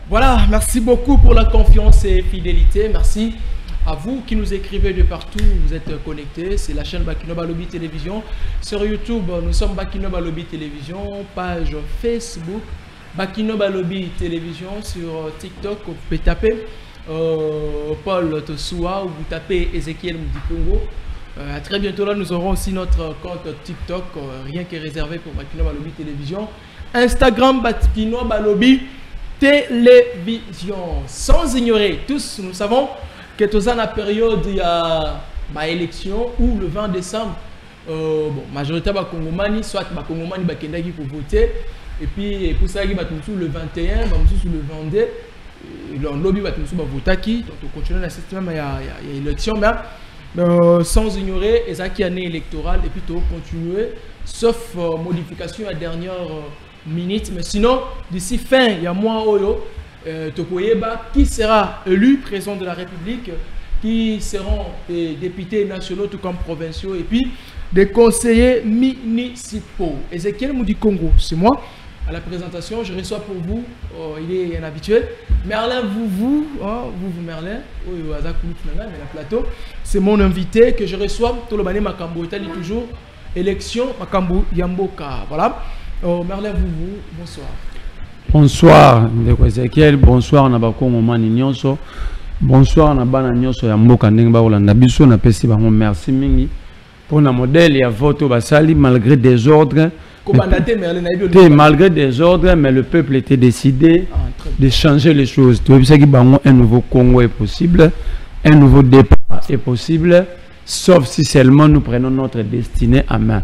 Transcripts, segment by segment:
Voilà, merci beaucoup pour la confiance et fidélité. Merci à vous qui nous écrivez de partout. Vous êtes connectés. C'est la chaîne Bakinoba Lobby Télévision. Sur YouTube, nous sommes Bakinoba Lobby Télévision. Page Facebook Bakinoba Lobby Télévision. Sur TikTok, vous pouvez taper Paul Tosoua ou vous tapez Ezekiel Moudikongo. À très bientôt là, nous aurons aussi notre compte TikTok, rien qui est réservé pour Bakinoba Lobby Télévision. Instagram Bakinoba Lobby Télévision. Sans ignorer, tous nous savons que tous en la période il y a ma élection où le 20 décembre, bon, majorité ba Congomani, soit ba Congomani ba kendaki pour voter, et puis pour ça qui va tout le 21, ba sur le 22, le lobby va tout ba voter qui, donc on continue dans cette même il y a élection, mais sans ignorer et ça qui est année électorale et puis tout continuer, sauf modification à dernière minute, mais sinon d'ici fin il y a mois Oyo. Qui sera élu président de la République, qui seront des députés nationaux tout comme provinciaux et puis des conseillers municipaux. Ezekiel Moudikongo, c'est moi. À la présentation, je reçois pour vous, il est un habituel, Merlin vous Merlin, la plateau, c'est mon invité que je reçois, Tolobane Makambo, Italie toujours, élection Makambo Yamboka. Voilà, Merlin vous, bonsoir. Bonsoir, Ezekiel. Bonsoir, Nabako Momani Nyonso. Bonsoir, Nabana Nyonso Yamboka Ndengba Olanda Biso. Napesi bango merci mingi pour na modèle ya vote basali malgré des ordres. Malgré des ordres, mais le peuple était décidé de changer les choses. Un nouveau Congo est possible, un nouveau départ est possible, sauf si seulement nous prenons notre destinée à main.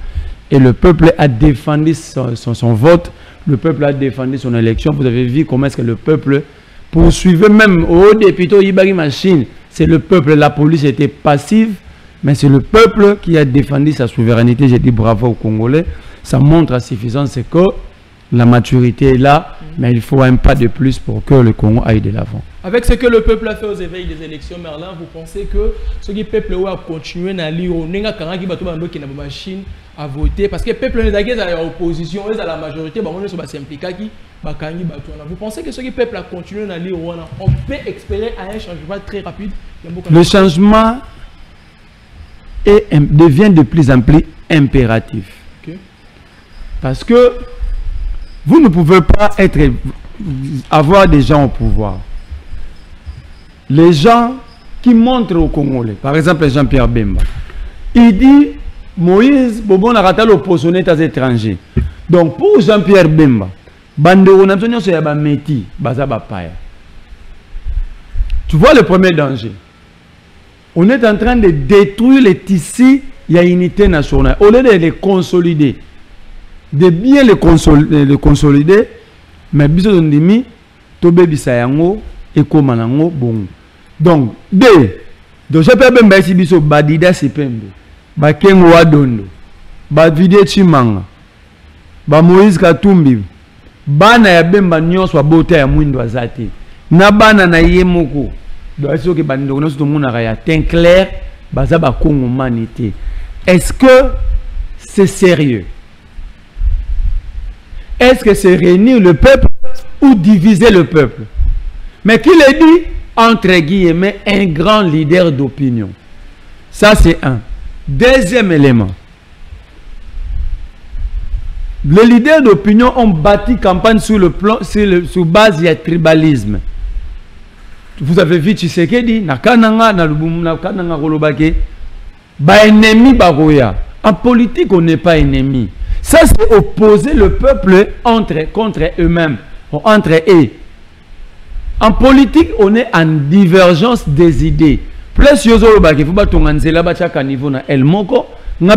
Et le peuple a défendu son vote. Le peuple a défendu son élection. Vous avez vu comment est-ce que le peuple poursuivait même au député Ibari Machine. C'est le peuple, la police était passive, mais c'est le peuple qui a défendu sa souveraineté. J'ai dit bravo aux Congolais. Ça montre à suffisance que la maturité est là, mais il faut un pas de plus pour que le Congo aille de l'avant. Avec ce que le peuple a fait aux éveils des élections, Merlin, vous pensez que ce qui peuple a continué à lire, machine à voter, parce que le peuple est à l'opposition, est à la majorité, vous pensez que ce qui peuple a continué à lire, on peut espérer un changement très rapide? Le changement devient de plus en plus impératif. Okay. Parce que vous ne pouvez pas avoir des gens au pouvoir. Les gens qui montrent aux Congolais, par exemple Jean-Pierre Bemba, il dit Moïse Bobon a raté l'opposition aux étrangers. Donc pour Jean-Pierre Bemba, tu vois le premier danger. On est en train de détruire les tissus, il y a unité nationale. Au lieu de les consolider, de bien les consolider, mais biso ndimi tobe bisayango et komanango bon. Donc donc Jean-Pierre Bemba si biso badida sipembe, ba Kengo Wadondo, ba Vide Chimanga, ba Moïse Katumbi, bana ya Bemba nyonso abota ya mwindo azate. Na bana na yemoko. Donc est-ce que bandino tout le monde a teint clair, baza ba Congomanité. Est-ce que c'est sérieux? Est-ce que c'est réunir le peuple ou diviser le peuple? Mais qu'il est dit, entre guillemets, un grand leader d'opinion. Ça, c'est un. Deuxième élément. Les leaders d'opinion ont bâti campagne sur le plan, sur base du tribalisme. Vous avez vu Tshisekedi, Nakananga, Nakananga Kolobake, ba ennemi baroya. En politique, on n'est pas ennemi. Ça, c'est opposer le peuple contre eux-mêmes, entre eux. En politique, on est en divergence des idées. Plus il faut pas niveau na El Moko. Non,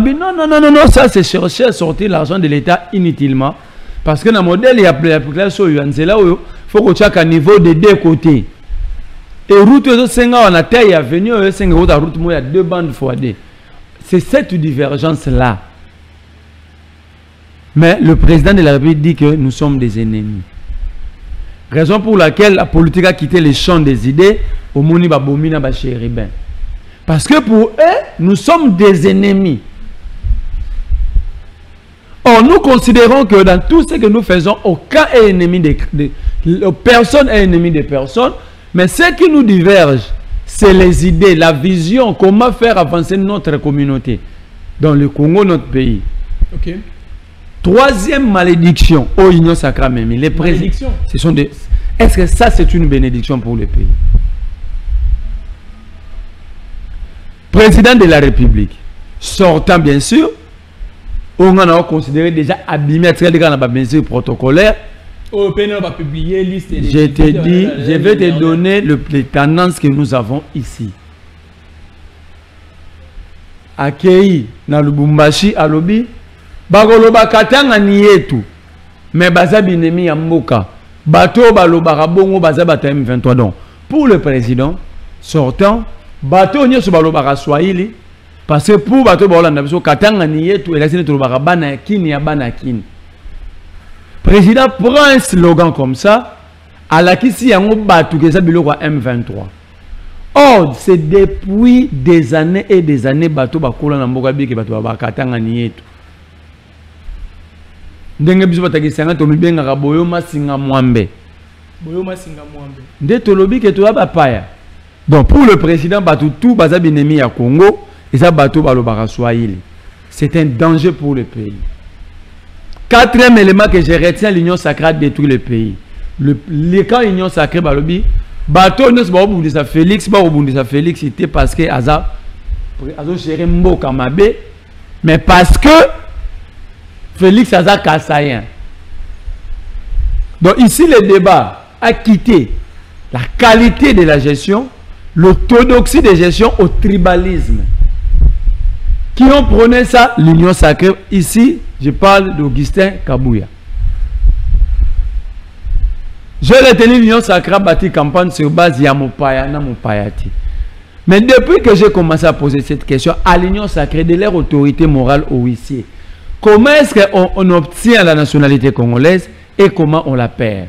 ça c'est chercher à sortir l'argent de l'État inutilement. Parce que dans le modèle, il y a l'application il faut que chaque niveau de deux côtés. Et route on a terre, il y a venu, il y a deux bandes fois deux. C'est cette divergence-là. Mais le président de la République dit que nous sommes des ennemis. Raison pour laquelle la politique a quitté les champs des idées au Moni Babomina Bachéribin. Parce que pour eux, nous sommes des ennemis. Or, nous considérons que dans tout ce que nous faisons, aucun est ennemi personne est ennemi de personne, mais ce qui nous diverge, c'est les idées, la vision, comment faire avancer notre communauté dans le Congo, notre pays. Ok. Troisième malédiction, aux Union Sacra Memi. Les malédictions. Ce sont des. Est-ce que ça c'est une bénédiction pour le pays? Président de la République, sortant bien sûr, on a considéré déjà abîmé à des mesures protocolaires. Je te dis, je vais te donner les tendances que nous avons ici. Akei na Lubumbashi alobi bagoloba katanga nietu mais bazabi nemi ya mboka bato balobaka bongo bazaba M23. Donc pour le président sortant bato nyoso balobaka Swahili parce que pour bato balanda biso katanga nietu elakini tolobaka bana kini ya bana kini. Président prend un slogan comme ça à la kisi yango bato keza biloko M23. Or, c'est depuis des années et des années bateau bakola na mboka biki bato bakatanga nietu. Ndenge biso batakisanga to mibenga ka boyoma singa mwambe. Boyoma singa mwambe. Nde tolobi ke to bapaya. Donc pour le président bato tout baza binemi ya Congo et ça bato balobaka Swahili. C'est un danger pour le pays. Quatrième élément que je retiens, l'union sacrée détruit le pays. Le camp union sacrée balobi bateau ne se pas Félix, Félix c'était parce que Aza géré Mboka Mabe, mais parce que Félix Aza Kassayen. Donc ici le débat a quitté la qualité de la gestion, l'orthodoxie de gestion au tribalisme. Qui ont prôné ça? L'union sacrée. Ici, je parle d'Augustin Kabouya. Je retenu l'union sacrée bâti campagne sur base Yamopaya na Mopayati. Mais depuis que j'ai commencé à poser cette question à l'union sacrée de leur autorité morale au huissier, comment est-ce qu'on obtient la nationalité congolaise et comment on la perd?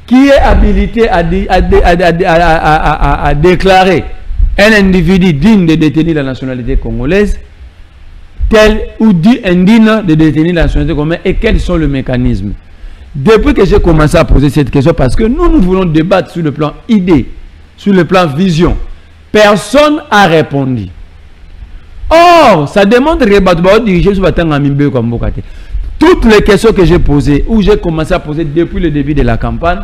Qui est habilité à déclarer un individu digne de détenir la nationalité congolaise tel ou dit indigne de détenir la nationalité congolaise et quels sont les mécanismes? Depuis que j'ai commencé à poser cette question, parce que nous voulons débattre sur le plan idée, sur le plan vision, personne n'a répondu. Or, ça demande de diriger sur toutes les questions que j'ai posées, ou j'ai commencé à poser depuis le début de la campagne,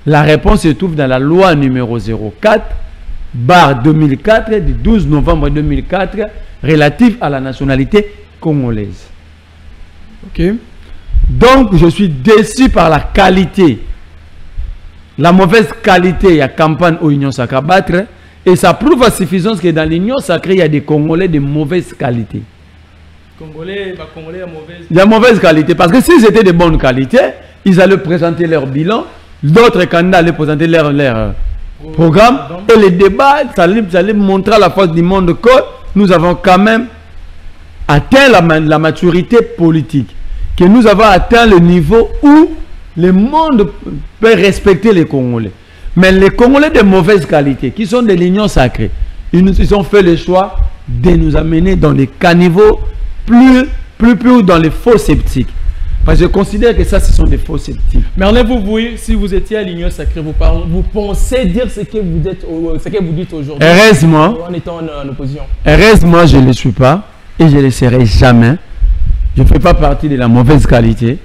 la réponse se trouve dans la loi numéro 04/2004 du 12 novembre 2004 relative à la nationalité congolaise. Ok. Donc, je suis déçu par la qualité, la mauvaise qualité de la campagne aux Union Sacrée battre, et ça prouve à suffisance que dans l'Union Sacrée, il y a des Congolais de mauvaise qualité. Congolais à mauvaise. De mauvaise qualité, parce que s'ils étaient de bonne qualité, ils allaient présenter leur bilan, d'autres candidats allaient présenter leur programme, et les débats, ça allait montrer à la face du monde que nous avons quand même atteint la maturité politique, que nous avons atteint le niveau où le monde peut respecter les Congolais. Mais les Congolais de mauvaise qualité, qui sont de l'union sacrée, ils ont fait le choix de nous amener dans des caniveaux plus dans les faux sceptiques. Parce que je considère que ça, ce sont des faux sceptiques. Merlin, vous, si vous étiez à l'union sacrée, vous pensez dire ce que vous dites aujourd'hui. Heureusement, en étant en opposition. Heureusement, je ne le suis pas et je ne le serai jamais. Je ne fais pas partie de la mauvaise qualité.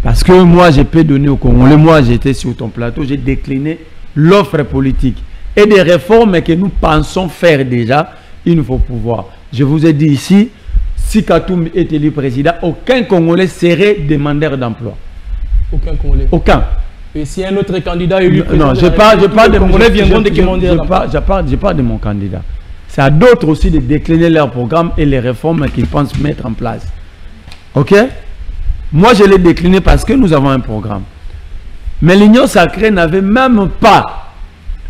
Parce que moi, je peux donner au Congolais. Moi, j'étais sur ton plateau, j'ai décliné l'offre politique et des réformes que nous pensons faire déjà. Il nous faut pouvoir. Je vous ai dit ici, si Katoum est élu président, aucun Congolais serait demandeur d'emploi. Aucun Congolais. Aucun. Et si un autre candidat est élu président, non, je parle de mon candidat. C'est à d'autres aussi de décliner leur programme et les réformes qu'ils pensent mettre en place. Ok? Moi, je l'ai décliné parce que nous avons un programme. Mais l'Union sacrée n'avait même pas.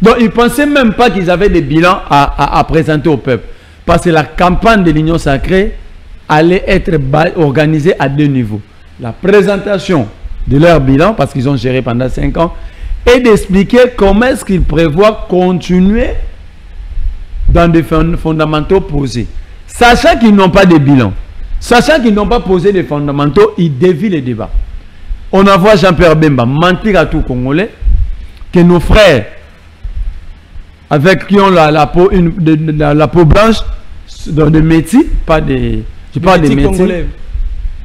Donc, ils ne pensaient même pas qu'ils avaient des bilans à présenter au peuple. Parce que la campagne de l'Union sacrée allait être organisée à deux niveaux. La présentation de leur bilan, parce qu'ils ont géré pendant 5 ans, et d'expliquer comment est-ce qu'ils prévoient continuer dans des fondamentaux posés. Sachant qu'ils n'ont pas de bilan, sachant qu'ils n'ont pas posé les fondamentaux, ils dévient les débats. On envoie Jean-Pierre Bemba mentir à tout Congolais que nos frères, avec qui ont la peau blanche, de métis, pas des... Je parle des métis.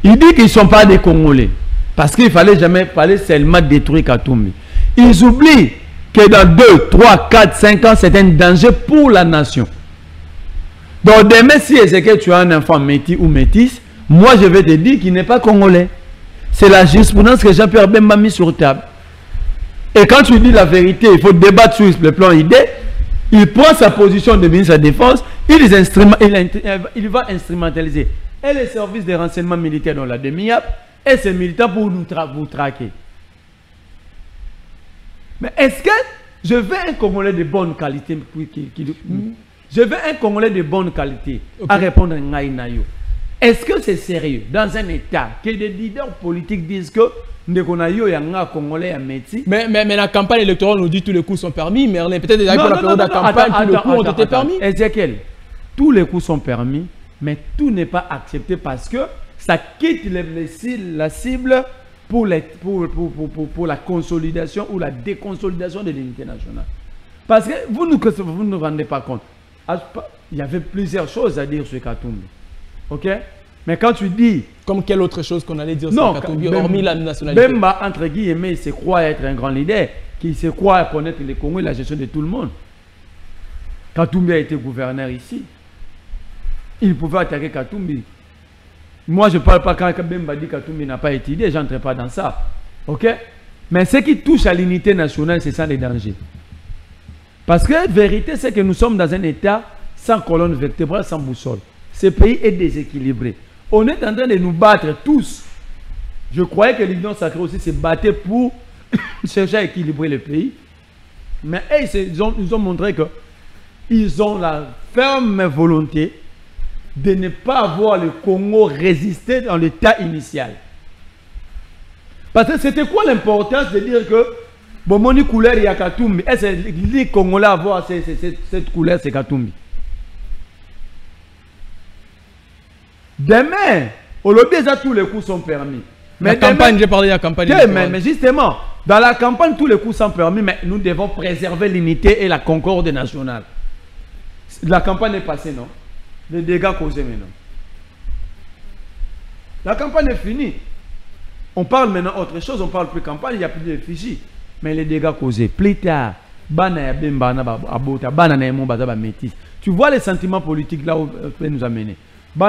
Il dit qu'ils ne sont pas des Congolais. Parce qu'il fallait seulement détruire Katumbi. Ils oublient que dans 2, 3, 4, 5 ans, c'est un danger pour la nation. Donc demain, si Ezekiel, tu as un enfant métis ou métis, moi je vais te dire qu'il n'est pas Congolais. C'est la jurisprudence que Jean-Pierre Bemba a mis sur table. Et quand tu dis la vérité, il faut débattre sur le plan idée. Il prend sa position de ministre de la Défense, il va instrumentaliser et les services de renseignement militaire dans la demi-app et ses militants pour vous traquer. Mais est-ce que je veux un Congolais de bonne qualité je veux un Congolais de bonne qualité à répondre à Ngaïnayo? Est-ce que c'est sérieux dans un État que des leaders politiques disent que Ndekonayo yanga Congolais à métier? Mais la campagne électorale nous dit que tous les coups sont permis, mais peut-être déjà pour la période de campagne, tous les coups ont été permis. Ezekiel, tous les coups sont permis, mais tout n'est pas accepté parce que ça quitte la cible pour la consolidation ou la déconsolidation de l'unité nationale. Parce que vous ne vous rendez pas compte. Il y avait plusieurs choses à dire sur Katumbi. Ok? Mais quand tu dis... Comme quelle autre chose qu'on allait dire sur Katumbi, hormis la nationalité? Bemba, entre guillemets, il se croit être un grand leader, qui se croit connaître les Congos et la gestion de tout le monde. Katumbi a été gouverneur ici. Il pouvait attaquer Katumbi. Moi, je ne parle pas quand Bemba dit que Katumbi n'a pas été idée, je n'entre pas dans ça. Ok? Mais ce qui touche à l'unité nationale, c'est ça les dangers. Parce que la vérité, c'est que nous sommes dans un État sans colonne vertébrale, sans boussole. Ce pays est déséquilibré. On est en train de nous battre tous. Je croyais que l'Union sacrée aussi se battait pour chercher à équilibrer le pays. Mais ils nous ont montré qu'ils ont la ferme volonté de ne pas avoir le Congo résister dans l'état initial. Parce que c'était quoi l'importance de dire que Bomoni couleur il y a Katumbi? Est-ce que les Congolais avoir cette couleur, c'est Katumbi? Demain, au lobby, tous les coups sont permis. Mais la campagne, j'ai parlé de la campagne. Mais justement, dans la campagne, tous les coups sont permis, mais nous devons préserver l'unité et la concorde nationale. La campagne est passée, non? Les dégâts causés maintenant. La campagne est finie. On parle maintenant autre chose, on parle plus campagne, il n'y a plus de fichiers. Mais les dégâts causés, plus tard, tu vois les sentiments politiques là où nous amener. Il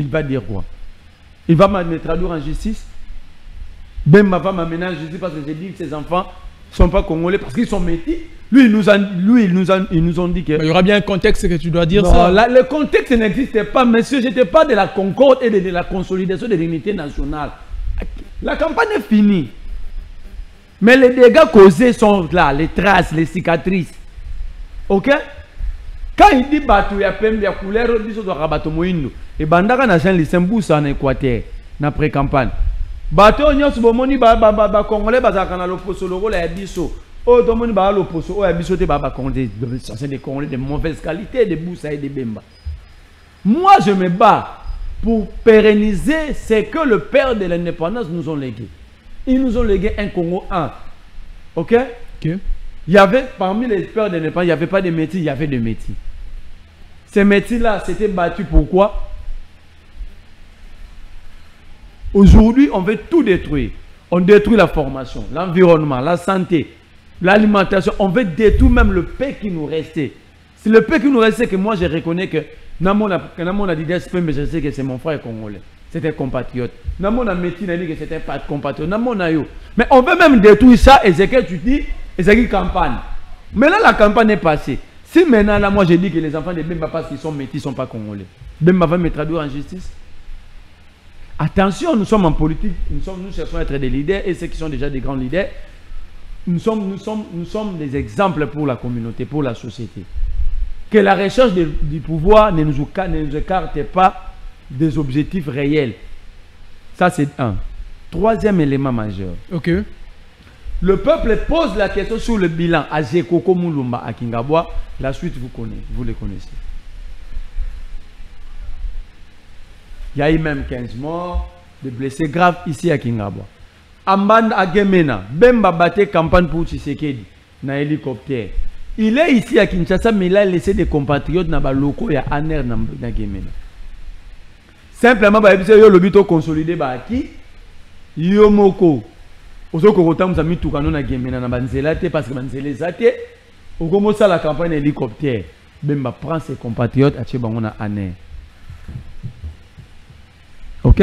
va dire quoi? Il va me traduire en justice. Bemba va m'amener en justice parce que j'ai dit que ses enfants ne sont pas congolais parce qu'ils sont métis. Lui, ils nous ont dit que... Mais il y aura bien un contexte que tu dois dire. Non, ça. Le contexte n'existait pas, monsieur. Je n'étais pas de la concorde et de la consolidation de l'unité nationale. La campagne est finie. Mais les dégâts causés sont là, les traces, les cicatrices. Ok? Quand il dit Batou, il y a plein de couleurs, il dit Rabato Moindo. Et Bandaka n'a jamais laissé en Équateur, dans la pré-campagne. Batou, il y a des Congolais, il y a l'opposition, il y a des oh, tout le monde a l'opposition, il y a des Congolais de mauvaise qualité, des Boussa et des Bemba. Moi, je me bats pour pérenniser ce que le père de l'indépendance nous ont légué. Ils nous ont légué un Congo 1. Ok? Il y avait, parmi les pères de l'indépendance, il n'y avait pas de métiers, il y avait des métiers. Ces métiers-là, c'était battu pourquoi? Aujourd'hui, on veut tout détruire. On détruit la formation, l'environnement, la santé, l'alimentation. On veut détruire même le paix qui nous restait. C'est le paix qui nous restait que moi, je reconnais que Namon a dit mais je sais que c'est mon frère congolais. C'était compatriote. Namon a dit que c'était pas compatriote. Namon a eu. Mais on veut même détruire ça. Ezekiel, tu dis, Ezekiel campagne. Mais là, la campagne est passée. Si maintenant, là, moi, je dis que les enfants de Bemba, parce qu'ils sont métis, ne sont pas congolais. Bemba va me traduire en justice. Attention, nous sommes en politique. Nous cherchons à être des leaders. Et ceux qui sont déjà des grands leaders, nous sommes des exemples pour la communauté, pour la société. Que la recherche du pouvoir ne nous écarte pas des objectifs réels. Ça, c'est un. Troisième élément majeur. Ok. Le peuple pose la question sur le bilan à Zekoko Moulumba à Kingabwa. La suite, vous les connaissez. Il y a eu même 15 morts, des blessés graves ici à Kingabwa. Amban Agemena, Bemba battait campagne pour Tshisekedi, na hélicoptère. Il est ici à Kinshasa, mais il a laissé des compatriotes dans le locaux et à Aner na Gemena. Simplement, il y a l'obito consolidé qui Yomoko. Ozoko kotam zami tukano na Gemena na banzela te parce que banzela zate. Okomo ça la campagne hélicoptère. Bemba prend ses compatriotes à Tchébangona Aner. Ok?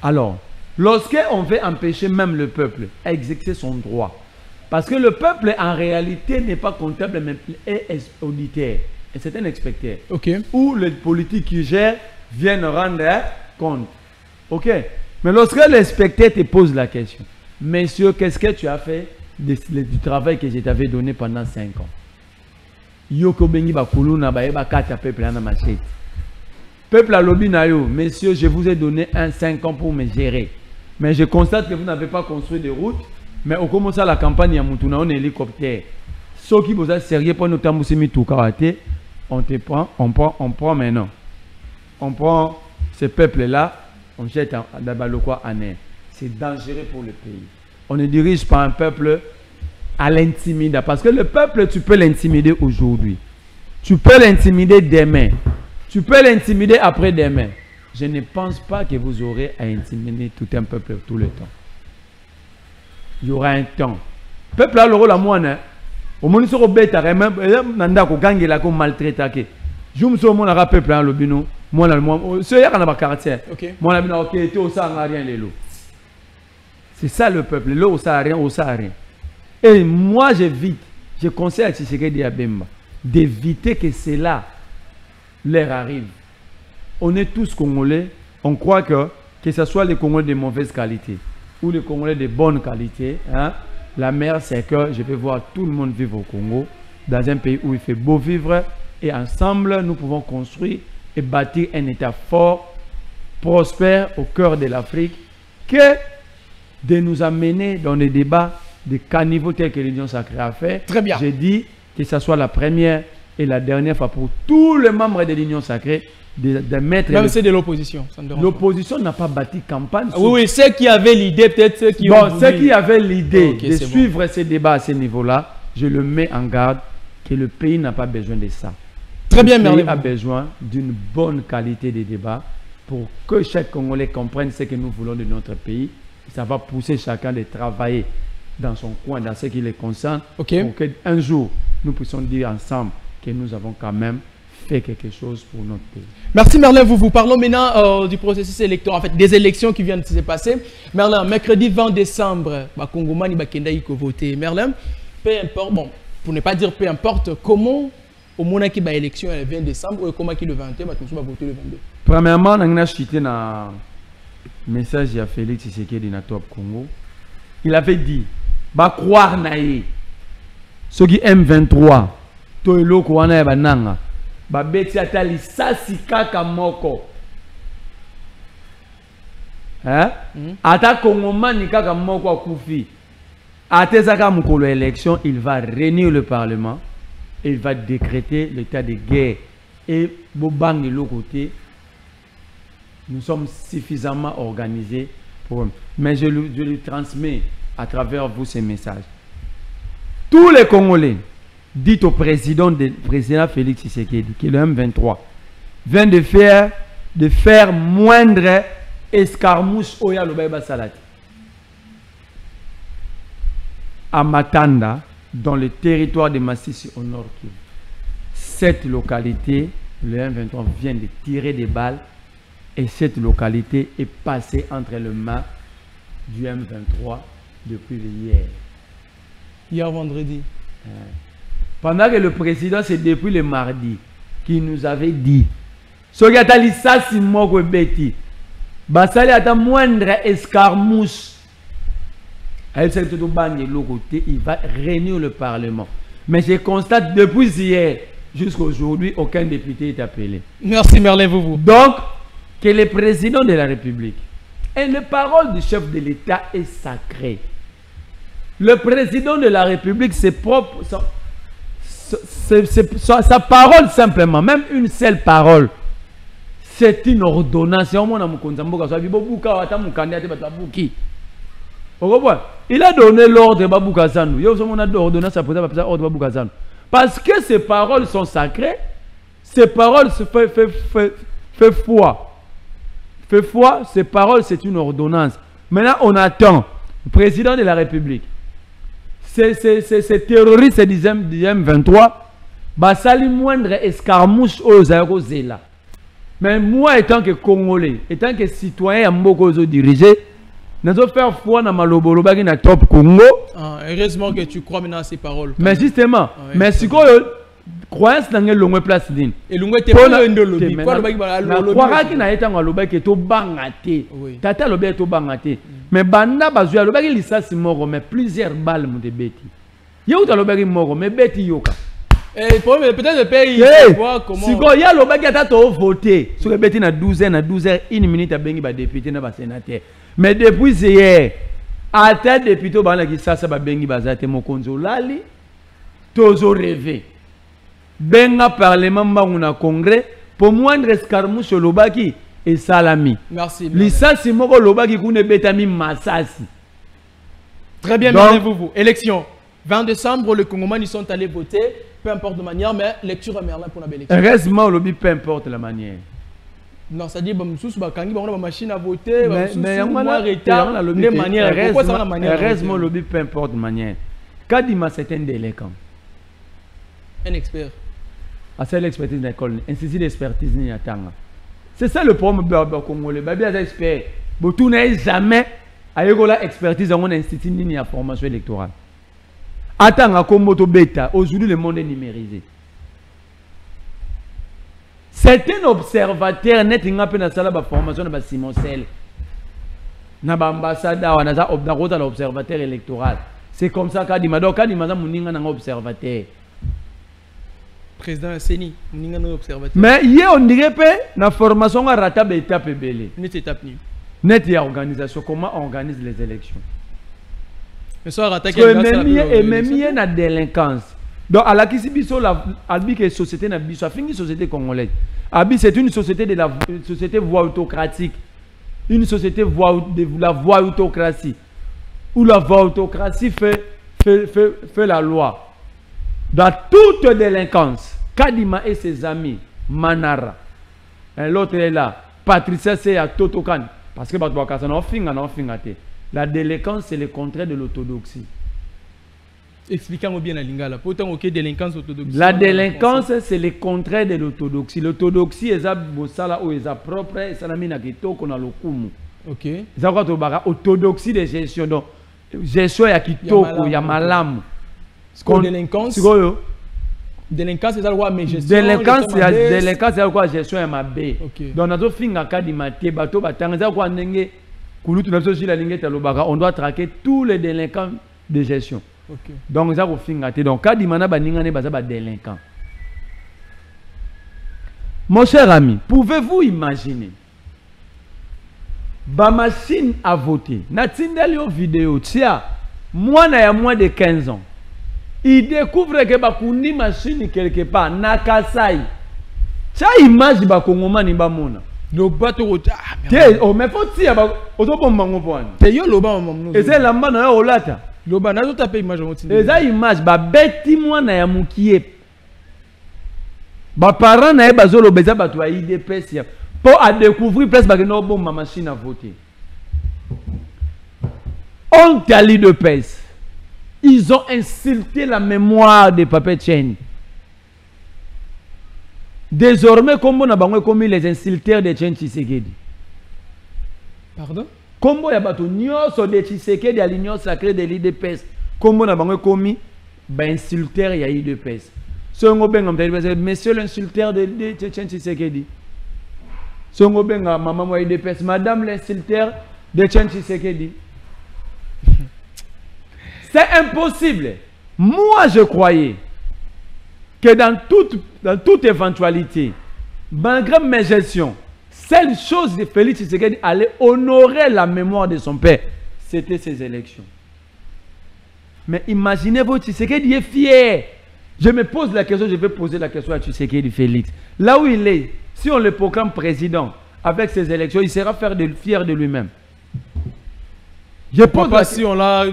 Alors, lorsqu'on veut empêcher même le peuple à exercer son droit, parce que le peuple en réalité n'est pas comptable mais est auditeur, et c'est un inspecteur. Ok. Où les politiques qui gèrent viennent rendre compte. Ok? Mais lorsque l'inspecteur te pose la question, monsieur, qu'est-ce que tu as fait du travail que je t'avais donné pendant 5 ans? Yoko bengi bakuluna ba kata peuple na machete. Peuple à lobby nayo, messieurs, je vous ai donné 5 ans pour me gérer. Mais je constate que vous n'avez pas construit de routes. Mais au commence à la campagne, à Moutouna, on est hélicoptère. Ceux qui vous ont sérieux pour nous tambousser tout karaté, on te prend, on prend maintenant. On prend ce peuple-là, on jette dans le quoi en air. C'est dangereux pour le pays. On ne dirige pas un peuple à l'intimider. Parce que le peuple, tu peux l'intimider aujourd'hui. Tu peux l'intimider demain. Tu peux l'intimider après-demain. Je ne pense pas que vous aurez à intimider tout un peuple tout le temps. Il y aura un temps. Le peuple a le rôle à moi. Au moins, il bête à même. Nanda ko gangue la ko maltraité. Je me suis dit, mon peuple a le bino. Moi, c'est hier qu'on a pas quartier. Moi, la bino, ok, tu au ça rien les lots. C'est ça le peuple. L'eau, ça rien, au ça rien. Et moi, j'évite. Je conseille à Tshisekedi Abemba d'éviter que cela leur arrive. On est tous Congolais. On croit que ce soit les Congolais de mauvaise qualité ou les Congolais de bonne qualité, hein, la meilleure c'est que je vais voir tout le monde vivre au Congo, dans un pays où il fait beau vivre, et ensemble nous pouvons construire et bâtir un État fort, prospère au cœur de l'Afrique, que de nous amener dans des débats de caniveau tels que l'Union sacrée a fait. Très bien. J'ai dit que ce soit la première et la dernière fois pour tous les membres de l'Union sacrée de mettre... Même c'est de l'opposition. L'opposition n'a pas bâti campagne. Oui, ceux qui avaient l'idée, peut-être ceux qui ont... Ceux qui avaient l'idée de suivre ces débats à ce niveau-là, je le mets en garde que le pays n'a pas besoin de ça. Très bien, Merlin. Le pays a besoin d'une bonne qualité de débat pour que chaque Congolais comprenne ce que nous voulons de notre pays. Ça va pousser chacun de travailler dans son coin, dans ce qui les concerne, pour qu'un jour, nous puissions dire ensemble que nous avons quand même fait quelque chose pour notre pays. Merci Merlin, vous parlons maintenant du processus électoral, en fait des élections qui viennent de se passer. Merlin, mercredi 20 décembre, Kongomani Bakenda il faut voter. Merlin, peu importe, bon, pour ne pas dire peu importe, comment au moment qui va élection le 20 décembre ou comment qui le 21, on va voter le 22. Premièrement, on a cité un message à Félix Tshisekedi de Top Congo. Il avait dit, bah croire naïe, ceux qui M23, toelo kwana bananga. Babeti atali sasi kaka moko. Hein? Ata Kongomani kaka moko akufi. Atezaka mukolo élection, il va réunir le Parlement. Il va décréter l'état de guerre. Et Bobang de l'autre côté, nous sommes suffisamment organisés pour eux. Mais je lui transmets à travers vous ces messages. Tous les Congolais, dites au président Félix Tshisekedi, qui est le M23, vient de faire moindre escarmouche Oya Lobaïba Salati. À Matanda, dans le territoire de Massissi au nord Kivu. Cette localité, le M23 vient de tirer des balles et cette localité est passée entre les mains du M23 depuis hier. Hier vendredi. Pendant que le président, c'est depuis le mardi, qui nous avait dit ce qui a dit ça, c'est moi qui bêtis. Basali a moindre escarmouche. Il va réunir le Parlement. Mais je constate depuis hier jusqu'à aujourd'hui, aucun député est appelé. Merci Merlin, vous. Donc, que le président de la République et les paroles du chef de l'État est sacré. Le président de la République, c'est propre, sa parole simplement, même une seule parole, c'est une ordonnance. Il a donné l'ordre de parce que ces paroles sont sacrées, ces paroles se fait foi. Fait foi, ces paroles, c'est une ordonnance. Maintenant, on attend le président de la République. Ces terroristes du 23, basali moindre escarmouche aux Zéla. Mais moi, étant que Congolais, étant que citoyen à Mbokozo dirigé, nous allons faire foi dans Malobolo bagi na top Congo. Heureusement que tu crois maintenant à ces paroles. Mais justement, mais si quoi croyance dans le place din. Et l'ongwe te pas de lobby. Quoi le bagi ba lobby. Croira qui na étant lobby que to bangate. Tata lobby to bangate. Mais banda bazuya lobby lisasi moko mais plusieurs balles mon de beti. Yo ta lobby moko mais beti yoka. Et peut-être le pays voir comment. Si quoi y a lobby qui to voter sur le beti na 12h, 1 minute à bengi ba député na ba sénateur. Mais depuis hier, à tête député qui ça ba bengi bazate mokonzo lali tozo rêver. Benga parlement na congrès pour moindre escarmouche lobaki et salami. Merci. Lisasi moko lobaki kune betami masasi. Très bien, vous. Élection. 20 décembre, les Congolais sont allés voter, peu importe la manière, mais lecture à Merlin pour la belle élection. Heureusement, lobby peu importe la manière. Non, ça dit que machine à voter, mais heureusement, lobby peu importe la manière. Kadima, c'est un délinquant. Un expert. C'est l'expertise de l'école, institut d'expertise ni atanga. C'est ça le problème du Congolais. Babi a expert. Botou n'est jamais à l'école expertise dans un institut ni à formation électorale. Atanga comme to bêta. Aujourd'hui le monde est numérisé. C'est un observateur net qui a fait la formation de Simon Sel. Na ba ambassadeur na za observateur électoral. C'est comme ça qu'a dit Mado Kadima za muninga na observateur. Président Seni, observateur. Mais hier on dirait que la formation a raté l'étape belé. Net étape ni. Net y a organisation, comment on organise les élections. Mais ça a raté et même il y a une délinquance. Donc à la Kisibiso la albi que société na biso a fini société congolaise. Abi c'est une société de la société voie autocratique. Une société de la voie autocratie. Où la voie autocratie fait la loi. Dans toute délinquance, Kadima et ses amis, Manara, l'autre est là, Patricia c'est à Totokan, parce que la délinquance c'est le contraire de l'orthodoxie. Expliquez-moi bien la lingala. Pourtant, ok, délinquance orthodoxe. La délinquance c'est le contraire de l'orthodoxie. L'orthodoxie est bosala ou est propre, et ça n'a mis na kitoko na lokumu. Ok. Ça quoi to bara orthodoxie de gestion donc gestion ya kitoko ya malamu. Délinquance. Délinquance, c'est quoi mais gestion. Délinquance, c'est quoi gestion et ma baie. Donc, on a fait un cas de maté, bateau, batanza, quoi, n'engé, kouloutou, n'a pas la ligne, on doit traquer tous les délinquants de gestion. Donc, ça, on fait un cas. Donc, cas de mana, baninga, ne basa, délinquant. Mon cher ami, pouvez-vous imaginer, ba machine à voter, n'a tindali au vidéo, tiens, moi, n'a moins de 15 ans. Il découvre que bakundi machine quelque part nakasai. Ça image ba kongomani ba mona. Le bateau oh mais faut tirer ba otobomba ngopone. Te yo loba mamuno. Et c'est la mano ya olata. Loba nazo taper image motindi. Et ça image ba beti mwana ya mukie. Ba parents na ba zolo beza ba to IDPS ya. Pour à découvrir place ba que no bomba machine à voter. On tali de pèse. Ils ont insulté la mémoire de Papa Tchène. Désormais, comme on a commis les insulteurs de Tchène Tshisekedi. Pardon? Comme on a de Tshisekedi à l'Union sacrée de l'IDPS. Comme on a commis les insulteurs de l'IDPS. Monsieur l'insulteur de Tchène Tshisekedi. Maman l'IDPS. Madame l'insulteur de Tchène Tshisekedi. C'est impossible. Moi, je croyais que dans toute éventualité, malgré mes gestions, seule chose de Félix Tshisekedi allait honorer la mémoire de son père, c'était ces élections. Mais imaginez-vous, Tshisekedi est fier. Je me pose la question, je vais poser la question à Tshisekedi Félix. Là où il est, si on le proclame président avec ses élections, il sera fier de lui-même. Je pose pas si on l'a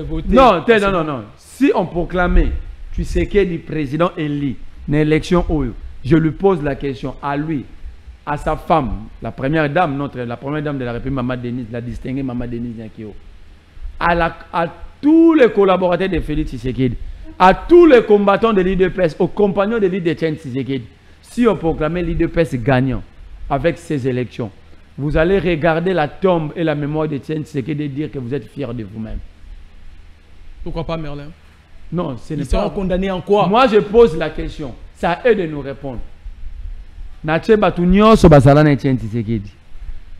voté. Non, non. Si on proclamait Tshisekedi président élu dans l'élection, je lui pose la question à lui, à sa femme, la première dame de la République, Maman Denise, la distinguée Maman Denise Nyakio, à tous les collaborateurs de Félix Tshisekedi, à tous les combattants de l'IDPS, aux compagnons de l'IDPS Tshisekedi, si on proclamait l'IDPS gagnant avec ces élections, vous allez regarder la tombe et la mémoire de Tshisekedi et dire que vous êtes fiers de vous-même. Pourquoi pas Merlin? Non, ce n'est pas. Ils seront condamnés en quoi? Moi, je pose la question. C'est à eux de nous répondre. Nache batunyo so basala na Tshisekedi.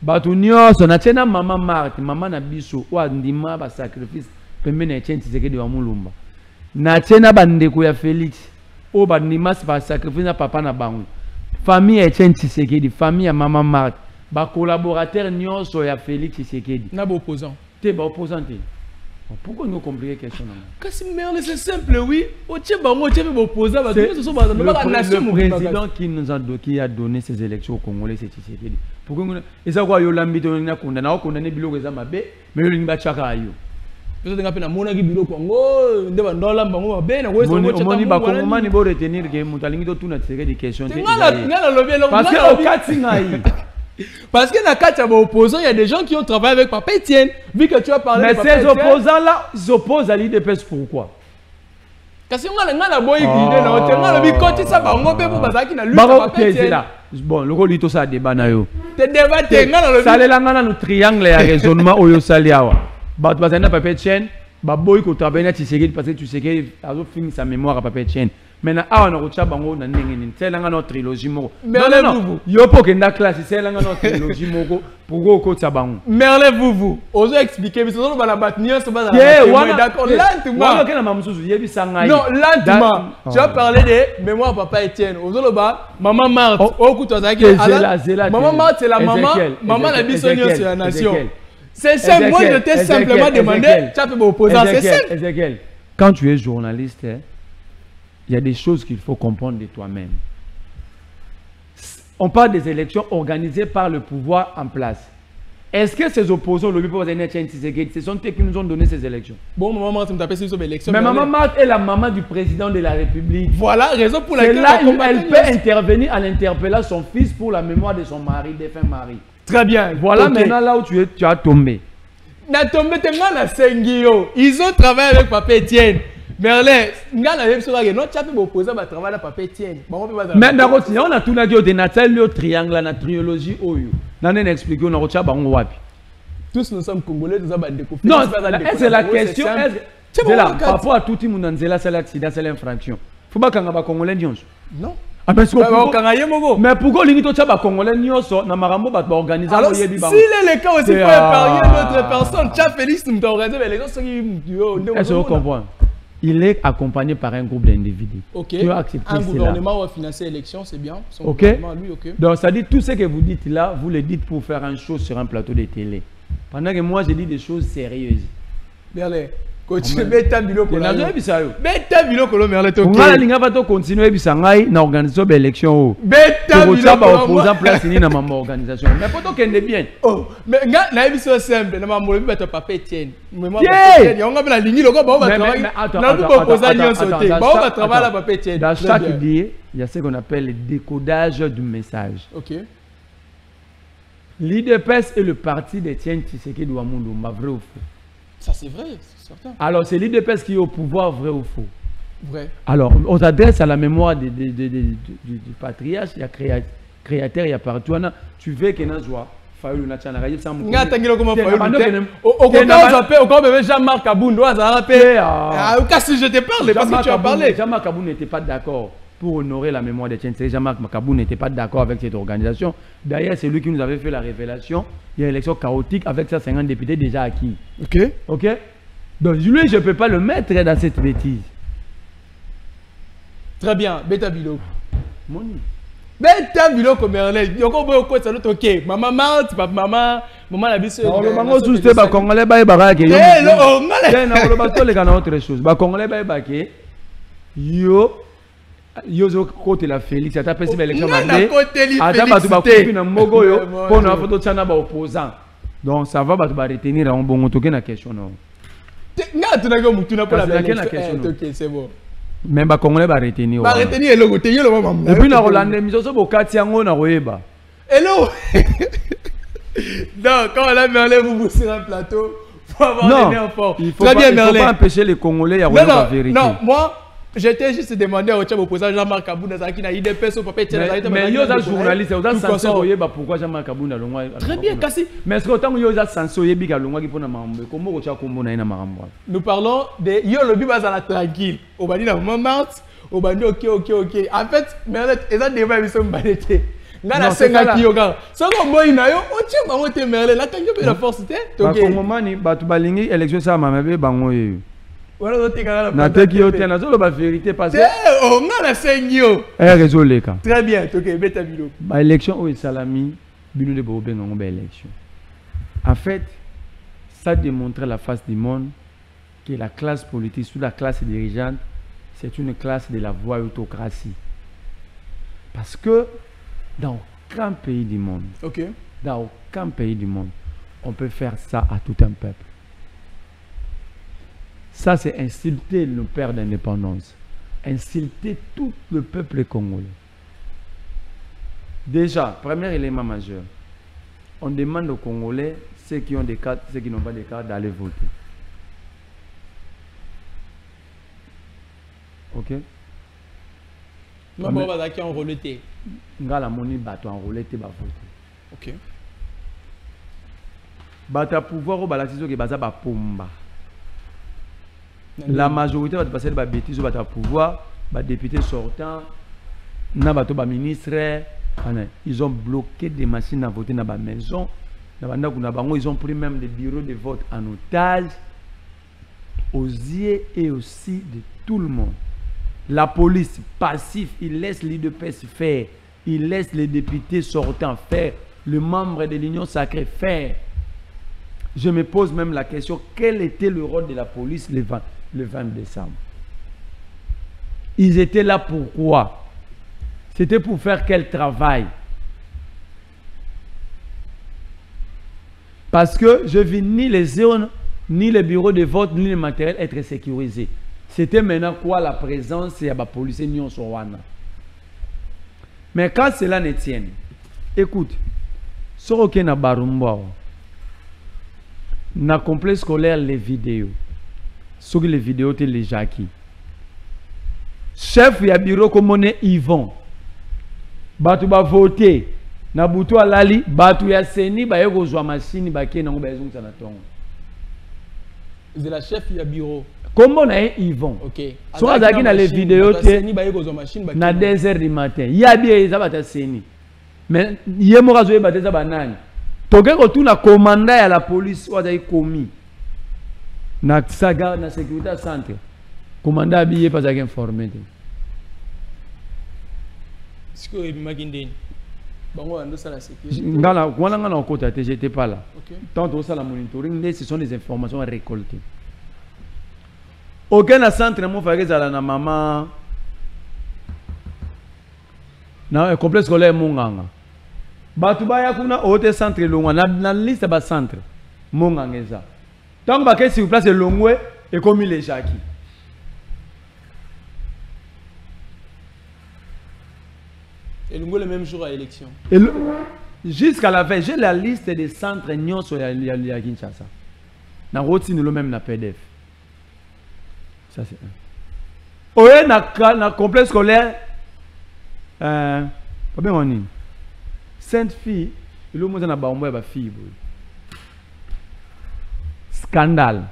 Batunyo so nache na maman Marthe, maman na biso wa ndima ba sacrifice pembe na Tshisekedi wa mulumba. Nache na bandeko ya Félix o bandima ba sacrifice na papa na bango. Famille ya Tshisekedi, famille ya maman Marthe, ba collaborateur nyonso ya Félix Tshisekedi. Na ba opposant. Te ba opposant. Pourquoi nous compliquer quelque chose? C'est simple, oui. Le président qui a donné ces élections au Congolais, c'est Tshisekedi. Pourquoi et ça quoi l'ambito na condamné biloko za mabe mais il va chaka ayo. Peut-être qu'on a monaki biloko Congo, ndeba ndola bango mabe na weso mo chaka. Moni ba Congomani bo retenir que mutalingi to tuna Tshisekedi question. Parce que au Katinga parce que dans le cas de opposants, il y a des gens qui ont travaillé avec Papa Etienne. Vu que tu as parlé de Papa Etienne. Mais ces opposants-là, ils s'opposent à l'IDPS pourquoi? Parce que on a boy guidé là, on a vu quand ça va on peut pas qui na lutte Papa Etienne. Bon, le rôle ito ça débat na yo. Te débat te ngana le ça le ngana no triangle ya raisonnement oyo saliawa. Ba bazana Papa Etienne, ba boy ko travailler na Tshisekedi parce que Tshisekedi a fini sa mémoire à Papa Etienne. Maintenant, on a reçu bango na ndenge c'est là notre trilogie moko. Non. Yo po kenda classe, c'est là notre trilogie moko pour ko tsa bango. Merle vous. Ozo expliquer mais ça ba na batnia ça ba na. D'accord, lentement. Non, lentement. Tu as parlé de mémoire Papa Etienne. Ozo lo ba maman Marthe, o kuto za ki maman Marthe c'est la maman la bisonio c'est la nation. C'est simple, moi je t'ai simplement demandé, tu as fait opposant, c'est simple. Quand tu es journaliste, il y a des choses qu'il faut comprendre de toi-même. On parle des élections organisées par le pouvoir en place. Est-ce que ces opposants, ce sont eux qui nous ont donné ces élections? Bon, maman Marthe me tapait sur ces élections. Mais maman Marthe est la maman du président de la République. Voilà, raison pour laquelle elle peut intervenir en interpellant son fils pour la mémoire de son mari, défunt mari. Très bien. Voilà maintenant là où tu as tombé. Na tombé tellement la Sengio. Ils ont travaillé avec Papa Etienne. Merlin, ngana yeb soka no chape bo poser ba travail na Papa Etienne. Mais d'accord, on a tout na dio de natal le triangle na trilogie oyo. Na ne expliquer on a rocha bango wapi. Tous nous sommes congolais, nous avons des Non, c'est la question. C'est là par rapport à tout le monde nzela c'est l'accident, c'est l'infraction. Faut pas kanga ba congolais nyonso. Non. Ah mais pourquoi l'unité de ba congolais nyonso na marambo ba organiser alors si le cas aussi pour épargner d'autres personnes, tu as Félix nous organiser les gens qui est-ce que vous comprenez? Il est accompagné par un groupe d'individus. Ok. Tu as accepté un gouvernement va financer l'élection, c'est bien. Son ok. Lui, ok. Donc ça dit tout ce que vous dites là, vous le dites pour faire une chose sur un plateau de télé. Pendant que moi je dis des choses sérieuses. Merlin, continue beta bilo ko. Na bisayo. Beta bilo ko lo Merlin to. On va linga va to continuer bisangai na organisation d'élection. Beta bilo ko opposant place ni na ma organisation. Mais poto kende bien. Oh, mais nga na biso simple na mamolo bi bato Papa Etienne. Mais moi Papa Etienne, on va la lingi loko ba va travailler. Na bu opposant nyon sauter. Ba va travailler la Papa Etienne. Dans chaque billet, il y a ce qu'on appelle le décodage du message. OK. L'IDPS est le parti d'Etienne Tshisekedi Wamulumba, vrai ou faux? Ça c'est vrai, c'est certain. Alors c'est l'IDPS qui est au pouvoir, vrai ou faux? Vrai. Alors on s'adresse à la mémoire du patriarche, il y a créateur, il y a partout. Tu veux que nous soyons Fayulu Nachana Raïf Sam. Ngatangilo comment Fayulu. Au quand Jean-Marc Aboun doit rappeler. Si je te parle parce que tu as parlé. Jean-Marc Aboun n'était pas d'accord pour honorer la mémoire de Tshisekedi. Jean-Marc Aboun n'était pas d'accord avec cette organisation. D'ailleurs, c'est lui qui nous avait fait la révélation. Il y a une élection chaotique avec 150 députés déjà acquis. Ok. Ok. Donc lui, je ne peux pas le mettre dans cette bêtise. Très bien. Beta Bilo. Moni. Beta Bilo comme Merlin. Yoko boyo ko ça ok. Maman Marthe, papa maman Maman la bise. Non, le mango sous te ba congolais ba ibaka ke. Eh non, ngale. Non, le bateau les gars autre chose. Ba congolais ba ibaka yo zo côté la Félix, ata pesi ba élection ba. Ata ba tu ba couper na mogo yo pour na photo tchana ba opposant. Donc ça va ba tu ba retenir en bongo toke na question non. Nga tu na go mutu na pour la question. OK, c'est bon. Mais ba congolais ba retenir. Ba retenir eloko te yelo maman. Et puis na Rolande miso bo kati yango na royeba. Hello. Non, quand on a Merlin vous boussez sur un plateau, faut avoir les nerfs forts. Il faut pas empêcher les Congolais à revenir la vérité. Non, moi, j'étais juste demandé au chef opposant Jean-Marc Kabouna qui n'a IDPS au papier. Mais il y a des journalistes, il y a des censés pourquoi Jean-Marc Kabouna longwa. Très bien, Kassi. Mais est-ce qu'autant il y a des censés qui longwa qui font na mambo, comment au chef kombo na mambo. Nous parlons de yo le bi bazala tranquille. Au bandi na moment, au bandi OK. En fait, Merlin, ça débat ils sont balete. Ngana senga kiyoga. Soko boy na yo, o tche bango te Merlin, la kanyo be la force te. OK. Ba komomani batu balingi élection ça mamabe bango yo. Voilà donc la na teki yo te na zo ba vérité parce que oh ngana sengio. Réseau leka. Très bien, OK, beta bilo. Ba élection o salami binu de bobe ngongo ba élection. En fait, ça démontre la face du monde que la classe politique sous la classe dirigeante, c'est une classe de la voie autocratie. Parce que dans aucun pays du monde, dans aucun pays du monde, on peut faire ça à tout un peuple. Ça, c'est insulter nos pères d'indépendance, insulter tout le peuple congolais. Déjà, premier élément majeur, on demande aux Congolais, ceux qui ont des cartes, ceux qui n'ont pas de cartes, d'aller voter. OK? Non, bon, on va qui enrôler. Ngala moni bato enrôler te ba voter. OK. Bata pouvoir au balatizo ke baza ba pomba. La majorité va passer ba bêtises bata pouvoir, ba député sortant, na bato ba ministre, ils ont bloqué des machines à voter dans ba maison. Ils ont pris même des bureaux de vote en otage aux yeux et aussi de tout le monde. La police passif, il laisse l'IDPS faire, il laisse les députés sortants faire, le membre de l'Union sacrée faire. Je me pose même la question, quel était le rôle de la police le 20 décembre? Ils étaient là pourquoi? C'était pour faire quel travail? Parce que je vis ni les zones, ni les bureaux de vote, ni le matériel être sécurisés. C'était maintenant quoi la présence et la police Union Sowana. Mais quand cela ne tient, écoute, sur na barumba, na complexe scolaire les vidéos, sur les vidéos te les jacki. Chef ya bureau comme on est Yvon, batu ba voter, na butu alali, batu ya seni ba yego zwa machine ba ke na ngo ba ezungisa na tongo. C'est la chef ya bureau. Comment on est Yvon? OK. Sur les vidéos, na 2 heures du matin. Il y a bien ça seni. Mais il y a moi zo bateza banani. Toke ko tuna commandant à la police ou a commis. Na saga na sécurité centre. Commandant habillé pas informé. Est-ce que Magindeni bango ando ça la sécurité. Ngala wana ngana okota te j'étais pas là. OK. Tant au ça la monitoring, ce sont des informations récoltées. Aucun centre mo fage zala na maman na complexe scolaire monganga batu baya kuna ote centre longwa na liste ba centre monganga eza tant ba ke sur place longwe et comme les jacki et le même jour à l'élection jusqu'à la fin j'ai la liste des centres nyonso ya Kinshasa na roti le même na PDF. Ça c'est un. Oye na complexe scolaire pas bien on dit Sainte Fille le monde na ba ombo ba fille. Scandale.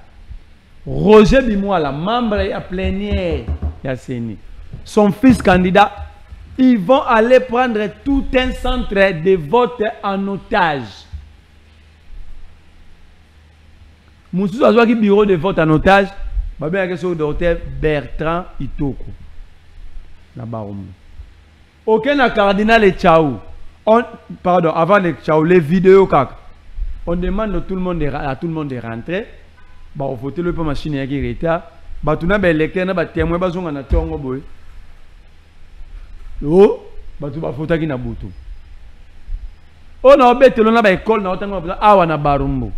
Roger Bimoala, membre à plénière ya Seni. Son fils candidat, ils vont aller prendre tout un centre de vote en otage. Moussou a qui bureau de vote en otage. Babé sur le docteur Bertrand Itoko. Na Baroum. Aucun cardinal et Tchao. Pardon, avant les Tchao, les vidéos kak. on demande à tout le monde de rentrer. Bah, on vote le peu machine qui est retard. Bah, tout le monde électeur, bah, témoin, bah, on a tongo boy. Oh, bah, tout va voter qui na boutou. On a obéi, on a ba école, on a autant de ah, on a barumbu.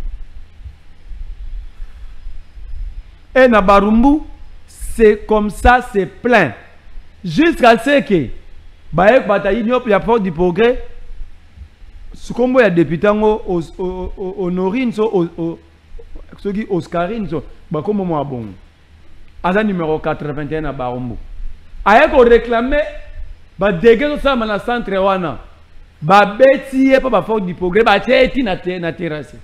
Et na barumbu, c'est comme ça, c'est plein. Jusqu'à ce que, bah, il y a pas du progrès. Ce qu'on voit, il y a des députés au Norine, ceux qui Oscarine, bah, comme moi, bon. À numéro 81 à Barumbu. Aïe, qu'on réclamait, bah, dégage ça, dans le centre, wana. Bah, Betty, pas faire du progrès, bah, tu na terrasse.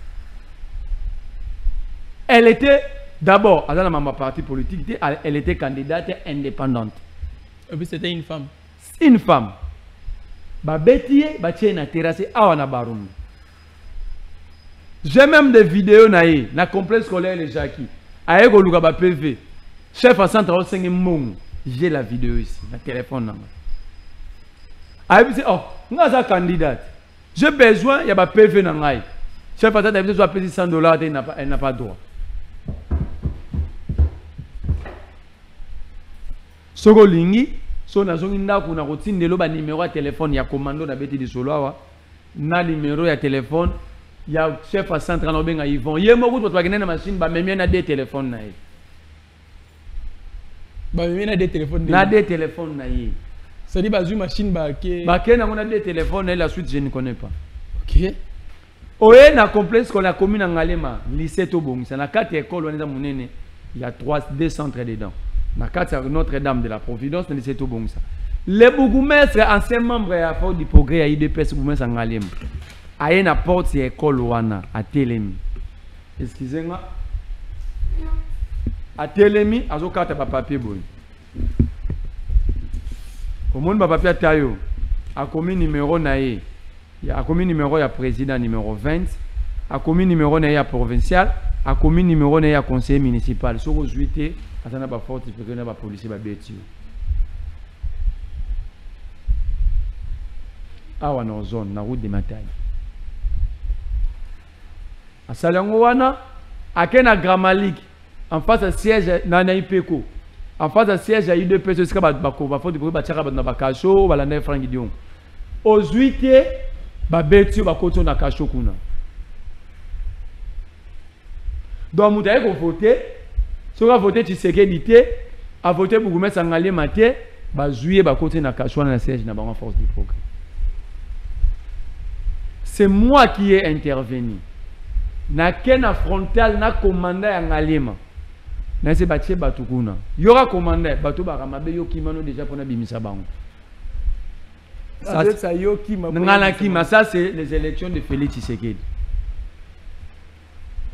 Elle était, d'abord, à ma parti politique, elle était candidate indépendante. Et puis c'était une femme. Une femme. Bah, Betty, bah, tu na terrasse, awana Barumbu. J'ai même des vidéos na complexe scolaire les Jackie. Aïe, qu'on loue à PV. Chef à centre, j'ai la vidéo ici, le téléphone. Aïe, oh, nous sommes candidate. J'ai besoin, il y a un PV dans l'aïe. Chef à centre, il a besoin de $100, elle n'a pas droit. Soko lingi, so na zongi ndako na routine de loba numéro de téléphone, il y a commando na beti di solo na numéro de téléphone. Il y a chef à centre en Obenga Yvon. Il y a beaucoup de machine, bah même il y a des téléphones na y. Bah même il y a des téléphones. Na des téléphones na y. Ça dit bah une machine bah qui. Bah qui na des téléphones et la suite je ne connais pas. Ok. Oye na complexe qu'on a commune en Ngalema, lycée Tobong, c'est na 4 écoles on est dans monene. Il y a 2 centres dedans. Na 4 Notre-Dame de la Providence dans lycée Tobong ça. Les bourgmestres anciens membres à Fort du Progrès à IDPS bourgmestre en Ngalema. Aïe na porte école wana à Telemi. Excusez-moi. À Telemi, azo carte pa papier boy. Comment ba papier tayo? A commis numéro naé. Ya a commis numéro ya président numéro 20, a commis numéro naé ya provincial, a commis numéro naé ya conseiller municipal. Soko juité, atana ba forte parce na ba policier ba beti. Awa na zone na route de Mataille. À Salangowana, à Kena Gramalik, en face à siège Nanaipeko, en face à siège à IDP, c'est ce qu'on va faire du bruit, Bachara Nabakacho, Balana Frangidion. Aux 8 Babetio Bakoto Nakacho Kuna. Donc, vous avez voté, si vous avez voté Tshisekedi, à voter pour vous mettre en allié maté, Bazuye Bakoto Nakacho dans la siège Nabaran Force du Progrès. C'est moi qui ai intervenu. Na kena frontal na commandant ya ngalema na se batie batukuna yora commandant batu bakamabe yo kimano déjà pona bimisa bango ça yo kima ngana kima ça c'est les élections de Félix Tshisekedi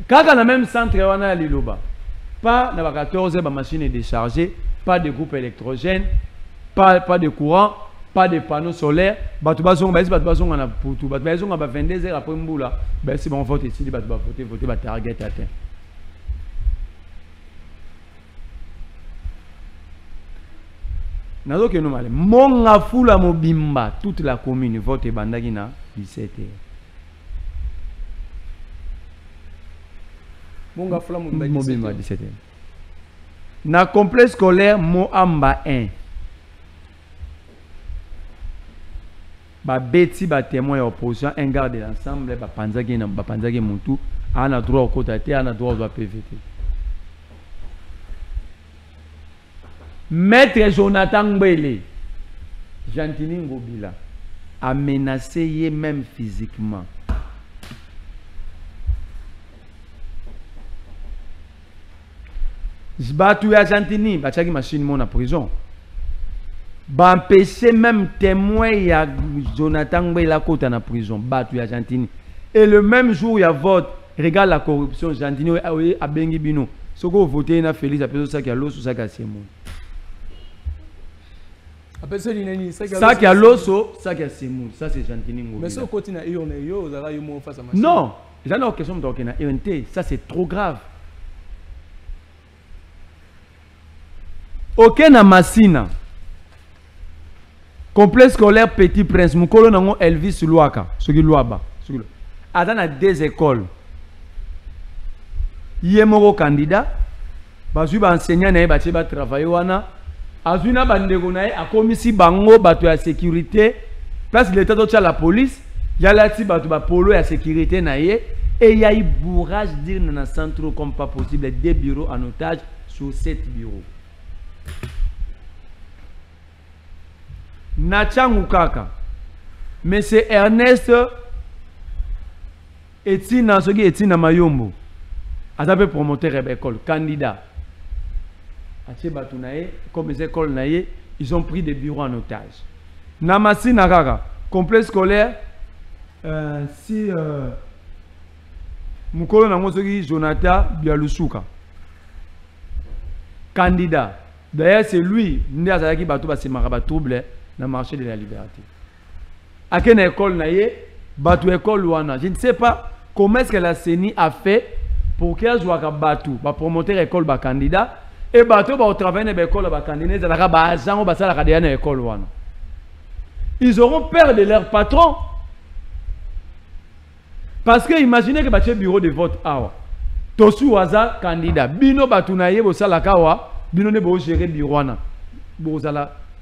kaka na même centre wana liloba pas na ba 14 ba machine déchargée pas de groupe électrogène pas de courant pas de panneaux solaires, batu bazonga na putu, batu bazonga ba 22h après mbula, ben si bon vote ici, batu ba voter ba target atteint. Nazo ke no male, monga fula mobimba, toute la commune vote bandaki na 17h. Monga fula mobimba 17h. Na complexe scolaire Moamba 1. Ba beti ba témoin ya opposition un garde de l'ensemble ba panzaki na ba panzaki mutu ana droit au côté ana droit au PVT. Maître Jonathan Mbele Jantini Ngobila a menacé même physiquement. Jbatu ya Jantini ba chaki machine mon en prison. Ba empêcher même témoin ya Jonathan Mbela kota na prison batu Argentine et le même jour il y a vote regarde la corruption Argentine a bengi bino soko voter na Félix appeso ça qui a loso ça qui a semo appeso lineni ça qui a loso ça qui a semo ça c'est Argentine ngo mais ce côté na yo zala yo mo face à machine non ils ont question donc na ENT ça c'est trop grave OK na Masina complexe scolaire Petit Prince Mukolo nango Elvis Luaka ce qui Luaba a 2 écoles yemoko candidat bazui ba enseignant na ba ba travailler wana azuna bandeko na a komisi bango bato ya sécurité place l'état de la police yala ti bato ba polo ya sécurité na ye et il y a eu bourrage dire dans le centre comme pas possible 2 bureaux en otage sur 7 bureaux Nachangu kaka Monsieur Ernest Etina soki Etina Mayombo azape promoteur de l'école candidat ache batunaye comme les écoles naye ils ont pris des bureaux en otage Namasi Nakaka complexe scolaire si Mukolo nango soki Jonathan Bialusuka candidat d'ailleurs c'est lui ndi azalaki bato basemaka ba trouble dans le marché de la liberté. À quelle école naye, batu école wana. Je ne sais pas comment est-ce que la CENI a fait pour qu'elle soit batu, ba promoteur école ba candidat et batu ba travailler dans école ba candidat, ils allaient ba agent ou ba sala kadea na école wana. Ils auront peur de leur patron. Parce que imaginez que batu bureau de vote awa. Tosu waza candidat, bino batu naye bo sala kawa, bino ne bo gérer bureau wana.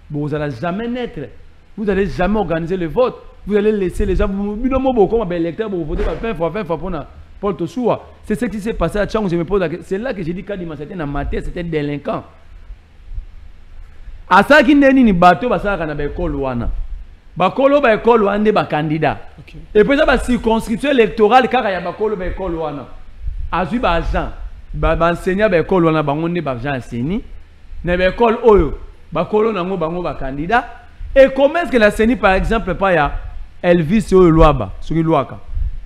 Vous n'allez jamais naître. Vous n'allez jamais organiser le vote. Vous allez laisser les gens. Vous comme électeur pour voter 20 fois pour Paul Tosoua. C'est ce qui s'est passé à Tchang. Je me pose la question. C'est là que j'ai dit Kadima c'était dans ma tête, c'était délinquant. À ça qui n'est ni bateau, ça a une école wana. Bakolo ba école wana ba candidat. Et puis ça ba circonscription électorale car il y a bakolo ba école wana. Azui ba agent. Ba enseignant ba école wana ba ngonde ba agent enseignant. Na ba école oyo. Bakolo nango bango ba candidat et comment est-ce que la CENI par exemple pas ya Elvis sur Loaba sur Loaka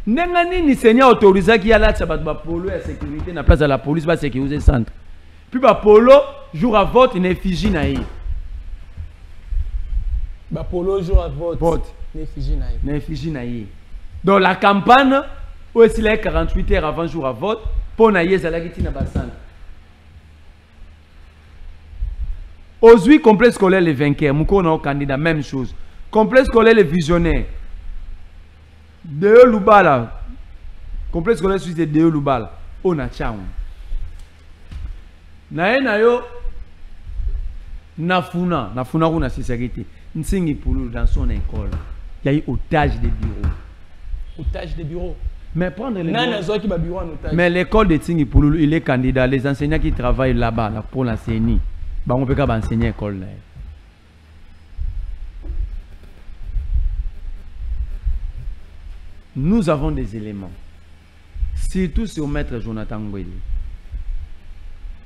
nengani ni seigneur autorisé qui a là ça ba polo ya sécurité na place de la police va sécuriser centre puis ba polo jour à vote une effigie na yi ba polo jour à vote une effigie na yi dans la campagne où est-ce là 48 heures avant jour à vote pour na yezala qui na ba centre. Aujourd'hui, complexe scolaire les vainqueurs, Mouko na candidat, même chose. Complexe scolaire les visionnaires. Deo Lubala. Complexe scolaire suisse de Deo Lubala. On a tchao. Na yo Nafuna kuna sécurité. Nsingi Poulou dans son école. Il y a eu otage des bureaux. Otage des bureaux. Mais prendre les bureaux en otage. Mais l'école de Tsingi Poulou, il est candidat. Les enseignants qui travaillent là-bas là, pour la CENI. Bah, on peut pas enseigner à l'école. Nous avons des éléments. Surtout sur Maître Jonathan Ngwele.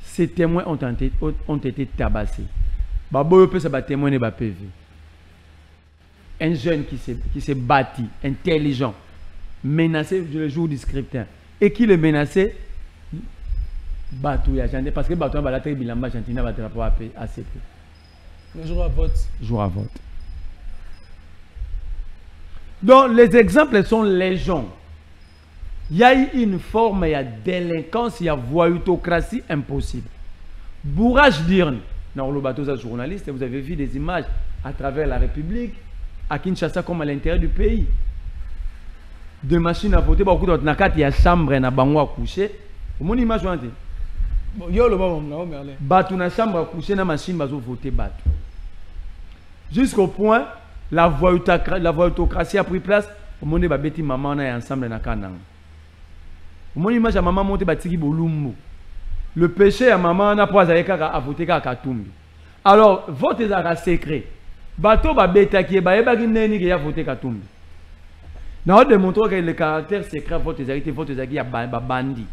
Ces témoins ont été tabassés. Babo peut se battre témoin de PV. Un jeune qui s'est bâti, intelligent, menacé le jour du scrutin. Et qui le menaçait parce que Batou a très bilamba Argentina va drapeau ACP. Le jour à vote. Jour à vote. Donc les exemples sont légion. Il y a eu une forme, il y a délinquance, il y a voyeurocratie impossible. Bourrage d'urne. Dans le bateau de journaliste, vous avez vu des images à travers la République, à Kinshasa comme à l'intérieur du pays. De machines à voter, beaucoup d'autres il y a chambre et bango à coucher. Vous avez une image Batou na chambre à coucher na machine bazo voter batou. Jusqu'au point la voyeurocratie a pris place au monde ba beti maman na ensemble na kananga. Au monde image à maman monter batiki bolumbu. Le péché à maman na pas à voter ka katumbi. Alors vote ezaka secret. Bato ba betaki ba ebaki neni ke ya voter katumbi. Na on démontre que le caractère secret vote ezaki ya bandi.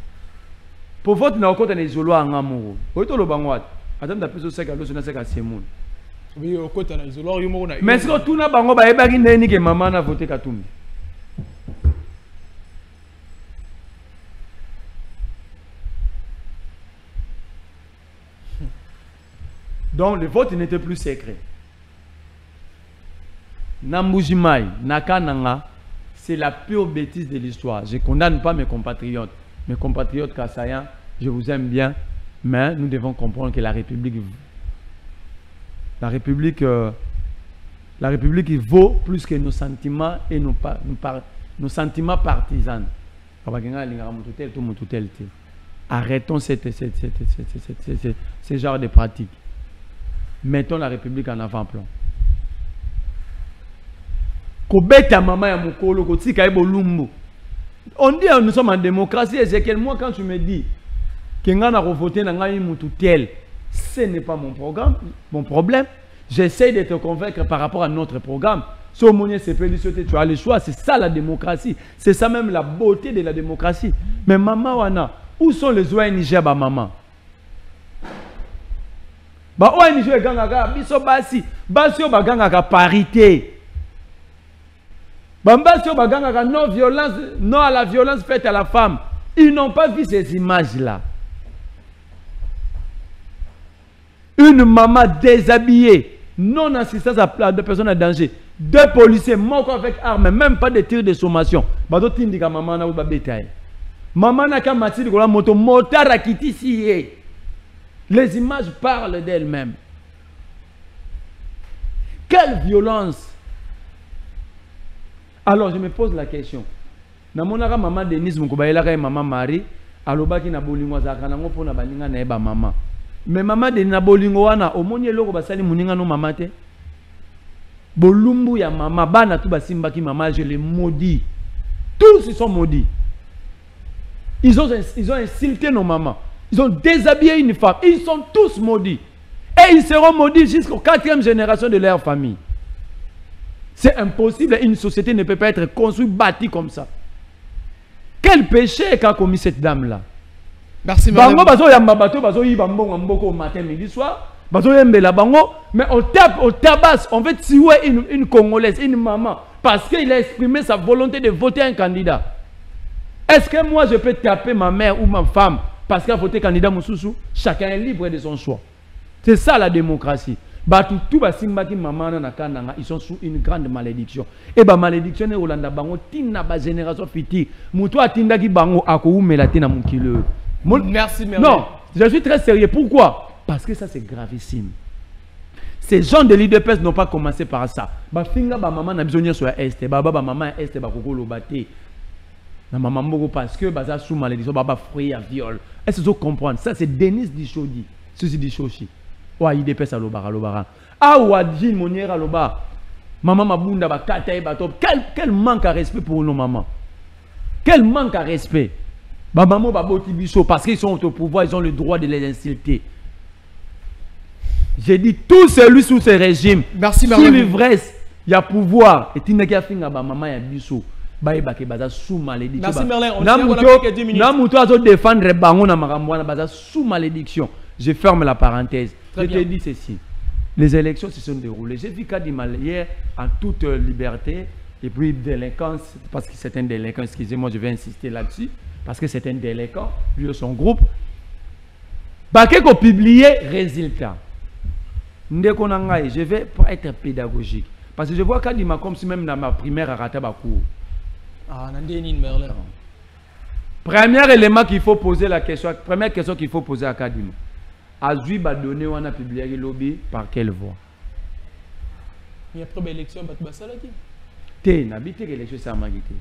Pour vote na okota na izolo anga moko. Oito lo bangwat. Attends da peso seka lo sona seka semoun. Oui, okota na izolo yo moko na. Mais est-ce que tout na bango ba ebaki neni ke maman na voter katumbi. Donc le vote n'était plus secret. Nambujimai, Nakananga, c'est la pure bêtise de l'histoire. Je ne condamne pas mes compatriotes. Mes compatriotes Kassaïens, je vous aime bien, mais nous devons comprendre que la République il vaut plus que nos sentiments et nos sentiments partisans. Arrêtons ce genre de pratiques. Mettons la République en avant-plan. Kobeta maman ya mukolo kotika ebo lumbu. On dit nous sommes en démocratie. Ezekiel, moi quand tu me dis que ngana voter na ngai mutu tel, ce n'est pas mon problème. J'essaie de te convaincre par rapport à notre programme. Si au monnaie c'est tu as le choix, c'est ça la démocratie. C'est ça même la beauté de la démocratie. Mais maman wana, où sont les ONG ba maman? Ba ONG gangaka biso basi ba gangaka parité. Bambasi ba gangaka non violence, non à la violence faite à la femme. Ils n'ont pas vu ces images là. Une maman déshabillée, non assistance à deux personnes en danger, deux policiers morts avec armes, même pas de tir de sommation. Bato tindika maman na ba bétail. Maman na ka matiri ko la moto motard a quitté ici. Les images parlent d'elles-mêmes. Quelle violence! Alors je me pose la question. Na monaka maman Denise Mukubaela ka maman Marie, alobaki na bolingo azaka nango pona balinga na eba maman. Mais maman de na bolingo wana omoni eloko basali muninga no maman te. Bolumbu ya maman bana tu basimbaki maman, je les maudis. Tous ils sont maudits. Ils ont insulté nos mamans. Ils ont déshabillé une femme. Ils sont tous maudits. Et ils seront maudits jusqu'aux 4e génération de leur famille. C'est impossible. Une société ne peut pas être construite, bâtie comme ça. Quel péché qu'a commis cette dame-là? Merci, madame. Bango bazo yamba bato bazo yi bambongo mboko au matin midi soir. Bazo yembela bango, mais on tape, on tabasse, on veut tuer une Congolaise, une maman, parce qu'il a exprimé sa volonté de voter un candidat. Est-ce que moi je peux taper ma mère ou ma femme parce qu'elle a voté candidat Moussoussou? Chacun est libre de son choix. C'est ça la démocratie. Ils sont sous une grande malédiction. Et la malédiction est Olanda Bango, Tina ba génération fiti. Moutou a Tinda ki Bango a Koumela Tina Moukile. Merci, merci. Non, je suis très sérieux. Pourquoi? Parce que ça c'est gravissime. Ces gens de l'IDPS n'ont pas commencé par ça. Ba finga ba maman na besoin sur est, ba maman est ba kokolo baté. Na maman moko parce que baza sous malédiction ba fruit à viol. Est-ce que vous comprenez? Ça c'est Denis Dichodi. Ceci Dichochi. Wa IDPS alobara. Ah wadjin moniera loba. Maman mabunda ba kata e ba top. Quel manque à respect pour nos mamans. Quel manque à respect. Ba maman ba boti biso parce qu'ils sont au pouvoir, ils ont le droit de les insulter. J'ai dit tout celui sous ce régime. Merci, sous l'ivresse, il y a pouvoir. Et tu n'as qu'à finir ba maman ya biso. Ba ke baza sous malédiction. Merci Merlin, on a 10 minutes. Na muto azo défendre bango na makambo na baza sous malédiction. Je ferme la parenthèse. Je te dis ceci. Les élections se sont déroulées. J'ai vu Kadima hier en toute liberté. Et puis délinquance, parce que c'est un délinquant, excusez-moi, je vais insister là-dessus. Parce que c'est un délinquant, lui et son groupe. Bakeko publié résultat. Je vais pas être pédagogique. Parce que je vois Kadima comme si même dans ma primaire à Ratabakou. Ah, Nandénine Merlin. Premier élément qu'il faut poser la question, première question qu'il faut poser à Kadima. Azui va donner on a publié le lobby par quelle voie? Il y a première élection, pas de basalaki. T'es n'habite que l'élection c'est à Magité.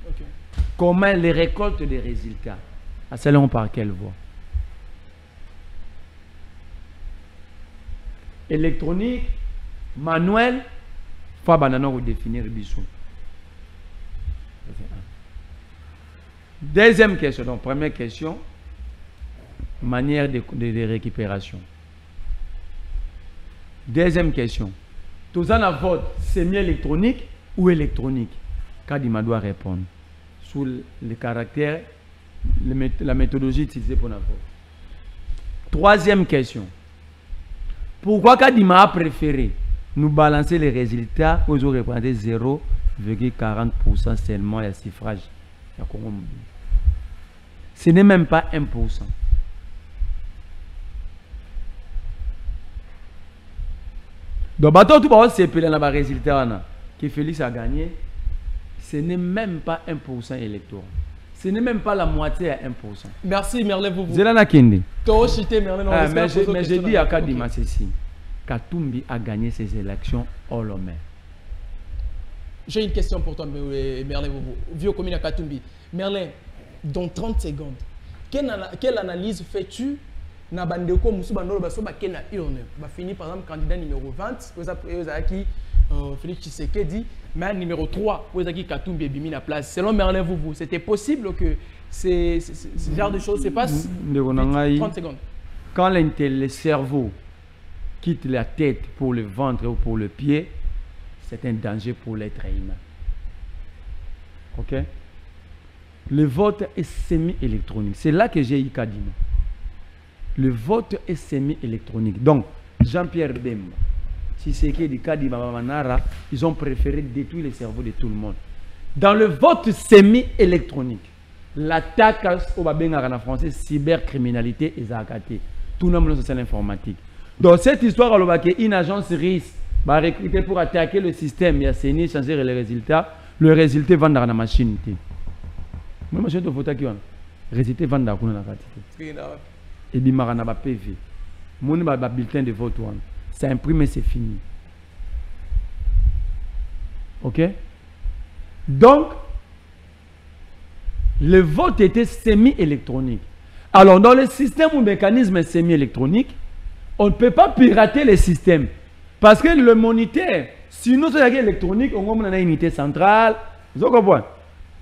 Comment les récoltes des résultats? À selon par quelle voie? Électronique, manuel, faut banano redéfinir bisou. Deuxième question, donc première question, manière de récupération. Deuxième question, tous en vote semi-électronique ou électronique? Kadima doit répondre sous le caractère, la méthodologie utilisée pour la vote. Troisième question, pourquoi Kadima a préféré nous balancer les résultats où ils ont représenté 0,40% seulement à suffrage? Ce n'est même pas 1%. Donc, bateau tout le monde s'est pelé dans le résultat que Félix a gagné. Ce n'est même pas 1% électoral. Ce n'est même pas la moitié à 1%. Merci Merlin, vous. Mais j'ai dit à Kadima ceci. Katumbi a gagné ses élections hors la main. J'ai une question pour toi, Merlin. Vieux commune à Katumbi. Merlin, dans 30 secondes, quelle analyse fais-tu na bandeko musu bandolo baso ba kena urne ba fini par exemple candidat numéro 20 qui Félix Tshisekedi mais numéro 3 qui Katumbi Ebimi na place selon Merlin vous c'était possible que ce genre de choses se passe 30 secondes quand le cerveau quitte la tête pour le ventre ou pour le pied c'est un danger pour l'être humain. OK? Le vote est semi-électronique. C'est là que j'ai eu Kadima. Le vote est semi-électronique. Donc, Jean-Pierre Bemba, Tshisekedi, Kadima, Manara, ils ont préféré détruire le cerveau de tout le monde. Dans le vote semi-électronique, l'attaque au Babenga en français, cybercriminalité et Zakate. Tout le monde social informatique. Dans cette histoire, on a une agence RIS va recruter pour attaquer le système. Il y a CENI, changer les résultats. Le résultat vend dans la machine. Moi, je vais voter qui on. Résultat vend dans la quantité. Et puis, marana ba PV. Mon bulletin de vote one. C'est imprimé, c'est fini. OK? Donc, le vote était semi-électronique. Alors, dans le système ou mécanisme semi-électronique, on ne peut pas pirater le système. Parce que le moniteur, sinon c'est électronique, on a une unité centrale. Vous comprenez?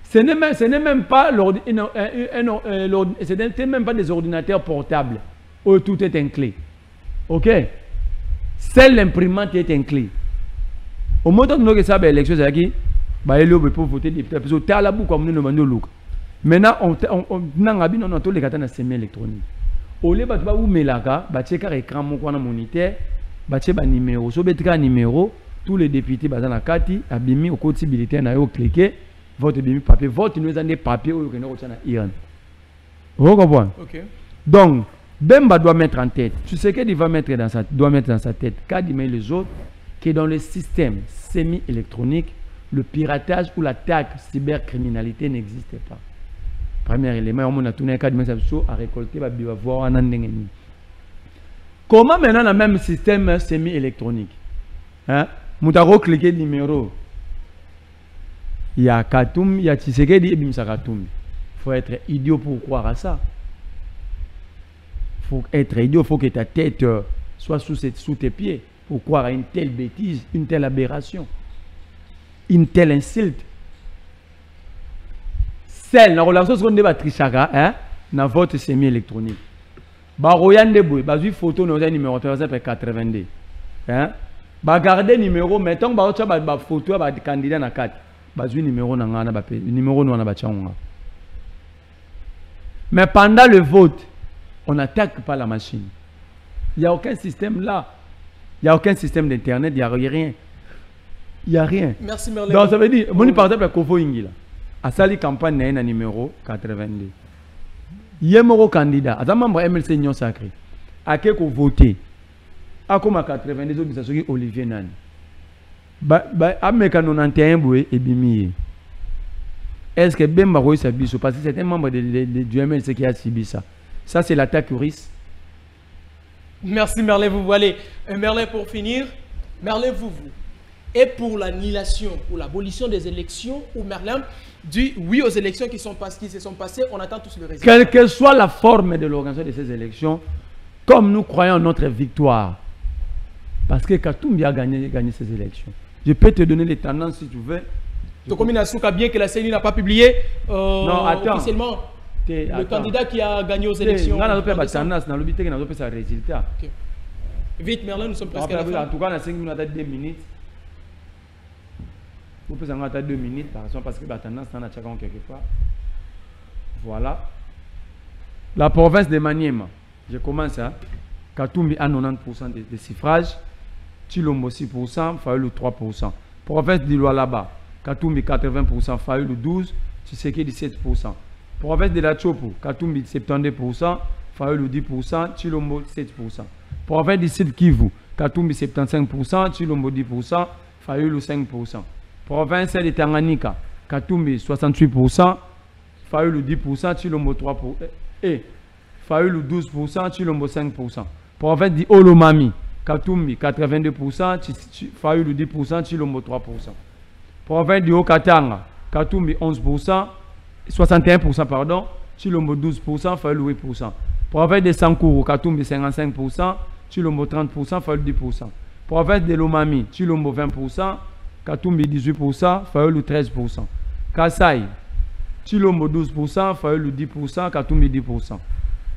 Ce n'est même pas des ordinateurs portables où tout est un clé. OK? Seule l'imprimante est un clé. Au moment où nous avons l'élection, c'est qui il faut voter des parce que la boucle comme nous demandons look. Maintenant on a tous les gars semi-électronique. Au lieu de où melaka, checker écran mon moniteur. Bache ba numéro, so betra numéro, tous les députés bazana na kati abimi au possibilité na yo cliquer vote bimi papier vote nous en des papiers au reno na Iran. Vous comprenez? OK. Donc Bemba doit mettre en tête, tu sais qu'il va mettre dans sa tête Kadima et les autres que dans le système semi-électronique, le piratage ou l'attaque cybercriminalité n'existe pas. Premier élément, on a tourné Kadima à récolter va voir un endengeni. Comment maintenant le même système semi-électronique? Hein? Moutaro cliquer numéro. Il y a Katum, il y a Tshisekedi et Bimsa Katum. Il faut être idiot pour croire à ça. Il faut être idiot, il faut que ta tête soit sous tes pieds pour croire à une telle bêtise, une telle aberration, une telle insulte. Celle, la relation qu'on débat Trichaka, hein, dans votre semi-électronique. Baroyan de Bouy, bazu photo nous un numéro 82. Hein? Garder numéro, mettons ba photo ba candidat na 4. Bazu numéro na ngana ba numéro nous na ba changa. Mais pendant le vote, on n'attaque pas la machine. Il n'y a aucun système là. Il n'y a aucun système d'internet, il n'y a rien. Il n'y a rien. Merci Merlin. Donc ça veut dire, moi par exemple Kofo Ingila. A sali campagne na numéro 82. Yemoro candidat, à membre MLC Union Sacrée, à qui qu'on voté, à comme à 92 bisassoki Olivier Nani. À Meka 91 boué et bimiye. Est-ce que Bemba Roy Sabiso, parce que c'est un membre du MLC qui a subi ça. Ça c'est l'attaque risque. Merci Merlin, vous allez. Merlin pour finir, Merlin vous. Et pour l'annulation, pour l'abolition des élections, où Merlin dit oui aux élections qui se sont passées, on attend tous le résultat. Quelle que soit la forme de l'organisation de ces élections, comme nous croyons en notre victoire, parce que Katumbi a gagné ces élections. Je peux te donner les tendances si tu veux. Comme il bien que la CENI n'a pas publié non, attends. officiellement le candidat qui a gagné aux élections. Non, on pas tendance, on a pas sa résultat. Okay. Vite Merlin, nous sommes presque à la fin. En tout cas, on a 5 minutes, 2 minutes. Vous pouvez en attendre 2 minutes parce que la tendance est à chacun quelque part. Voilà. La province de Maniema, je commence à Katumbi à 90% de suffrages, Chilombo 6%, Fayoulou 3%. Province de Lualaba, Katumbi 80%, Fayoulou 12%, Tshisekedi 17%. Province de la Chopo, Katumbi 72%, Fayoulou 10%, Chilombo 7%. Province du Sud Kivu, Katumbi 75%, Chilombo 10%, Fayoulou 5%. Province de Tanganyika, Katumbi 68%, Fayoulou 10%, Chilombo 3%, et Fayoulou 12%, Chilombo 5%. Province de Olomami, Katumbi 82%, Fayoulou 10%, Chilombo 3%. Province de Haut-Katanga, Katumbi 11%, 61%, pardon, Chilombo 12%, Fayoulou 8%. Province de Sankourou, Katumbi 55%, Chilombo 30%, Fayoulou 10%. Province de Lomami, Chilombo 20%, Katumbi 18%, Fayoulou 13%. Kasaï, Chilombo 12%, Fayoulou 10%, Katumbi 10%.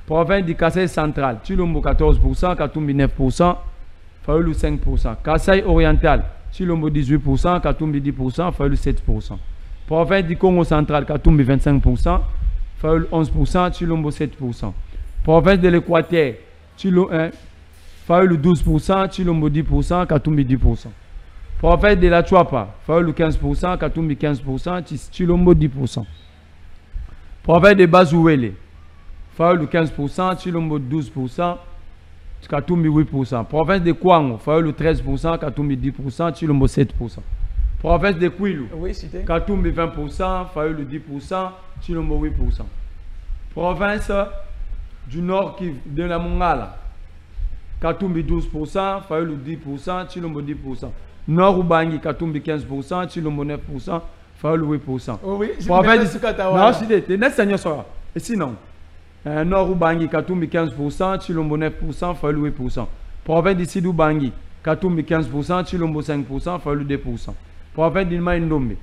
Province du Kasaï central, Chilombo 14%, Katumbi 9%, Fayoulou 5%. Kasaï oriental, Chilombo 18%, Katumbi 10%, Fayoulou 7%. Province du Congo central, Katumbi 25%, Fayoulou 11%, Chilombo 7%. Province de l'Équateur, Fayoulou 12%, Chilombo 10%, Katumbi 10%. Province de la Chuapa, Fayoulou 15%, Katumbi 15%, Chilombo 10%. Province de Bazouele, Fayoulou 15%, Chilombo 12%, Katumbi 8%. Province de Kwango, Fayoulou 13%, Katumbi 10%, Chilombo 7%. Province de Kwilu, Oui, Katumbi 20%, Fayoulou 10%, Chilombo 8%. Province du Nord de la Mongala, Katumbi 12%, Fayoulou 10%, Chilombo 10%. Nord Ubangi, Katumbi 15%, Chilombo 9%, Fayoulou 8%. Oui, Province et sinon, Nord Ubangi, Katumbi 15%, Chilombo 9%, Fayoulou 8%. Province du Sud Ubangi, Katumbi 15%, Chilombo 5%, Fayoulou 2%. Province du Ndombe.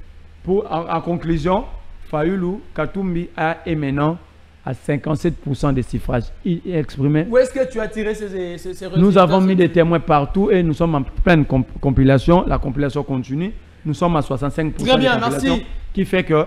En conclusion, Fayoulou, Katumbi a et maintenant à 57% des suffrages exprimés. Où est-ce que tu as tiré ces résultats? Nous avons mis des témoins partout et nous sommes en pleine compilation. La compilation continue. Nous sommes à 65% Très bien, de compilation, merci. qui fait que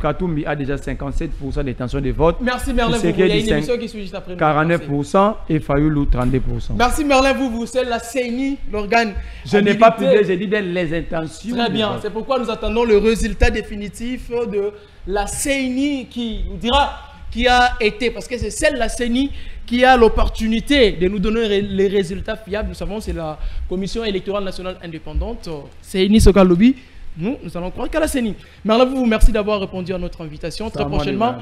Katumbi a déjà 57% d'intention de vote. Merci Merlin, il y a une émission qui suit juste après. 49% et Fayoulou 32%. Merci Merlin, vous c'est la CENI, l'organe. Je n'ai pas publié, j'ai dit les intentions. Très bien, c'est pourquoi nous attendons le résultat définitif de la CENI qui nous dira qui a été, parce que c'est celle, la CENI, qui a l'opportunité de nous donner les résultats fiables. Nous savons, c'est la Commission électorale nationale indépendante, CENI Sokalobi. Nous allons croire qu'à la CENI. Merlin, vous merci d'avoir répondu à notre invitation. Très prochainement,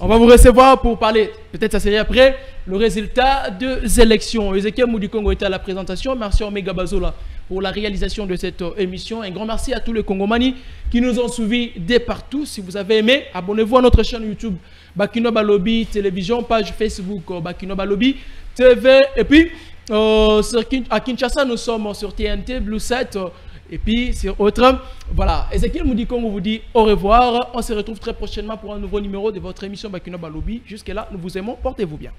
on va vous recevoir pour parler, peut-être ça serait après, le résultat des élections. Ezekiel Moudikongo était à la présentation. Merci à Omega Bazola pour la réalisation de cette émission. Un grand merci à tous les Congomani qui nous ont suivis dès partout. Si vous avez aimé, abonnez-vous à notre chaîne YouTube Bakino Balobi Télévision, page Facebook Bakino Balobi TV. Et puis, à Kinshasa, nous sommes sur TNT, Blue 7. Et puis, sur autre, voilà. Ezekiel Moudikongo vous dit au revoir. On se retrouve très prochainement pour un nouveau numéro de votre émission Bakino Balobi. Jusque-là, nous vous aimons. Portez-vous bien.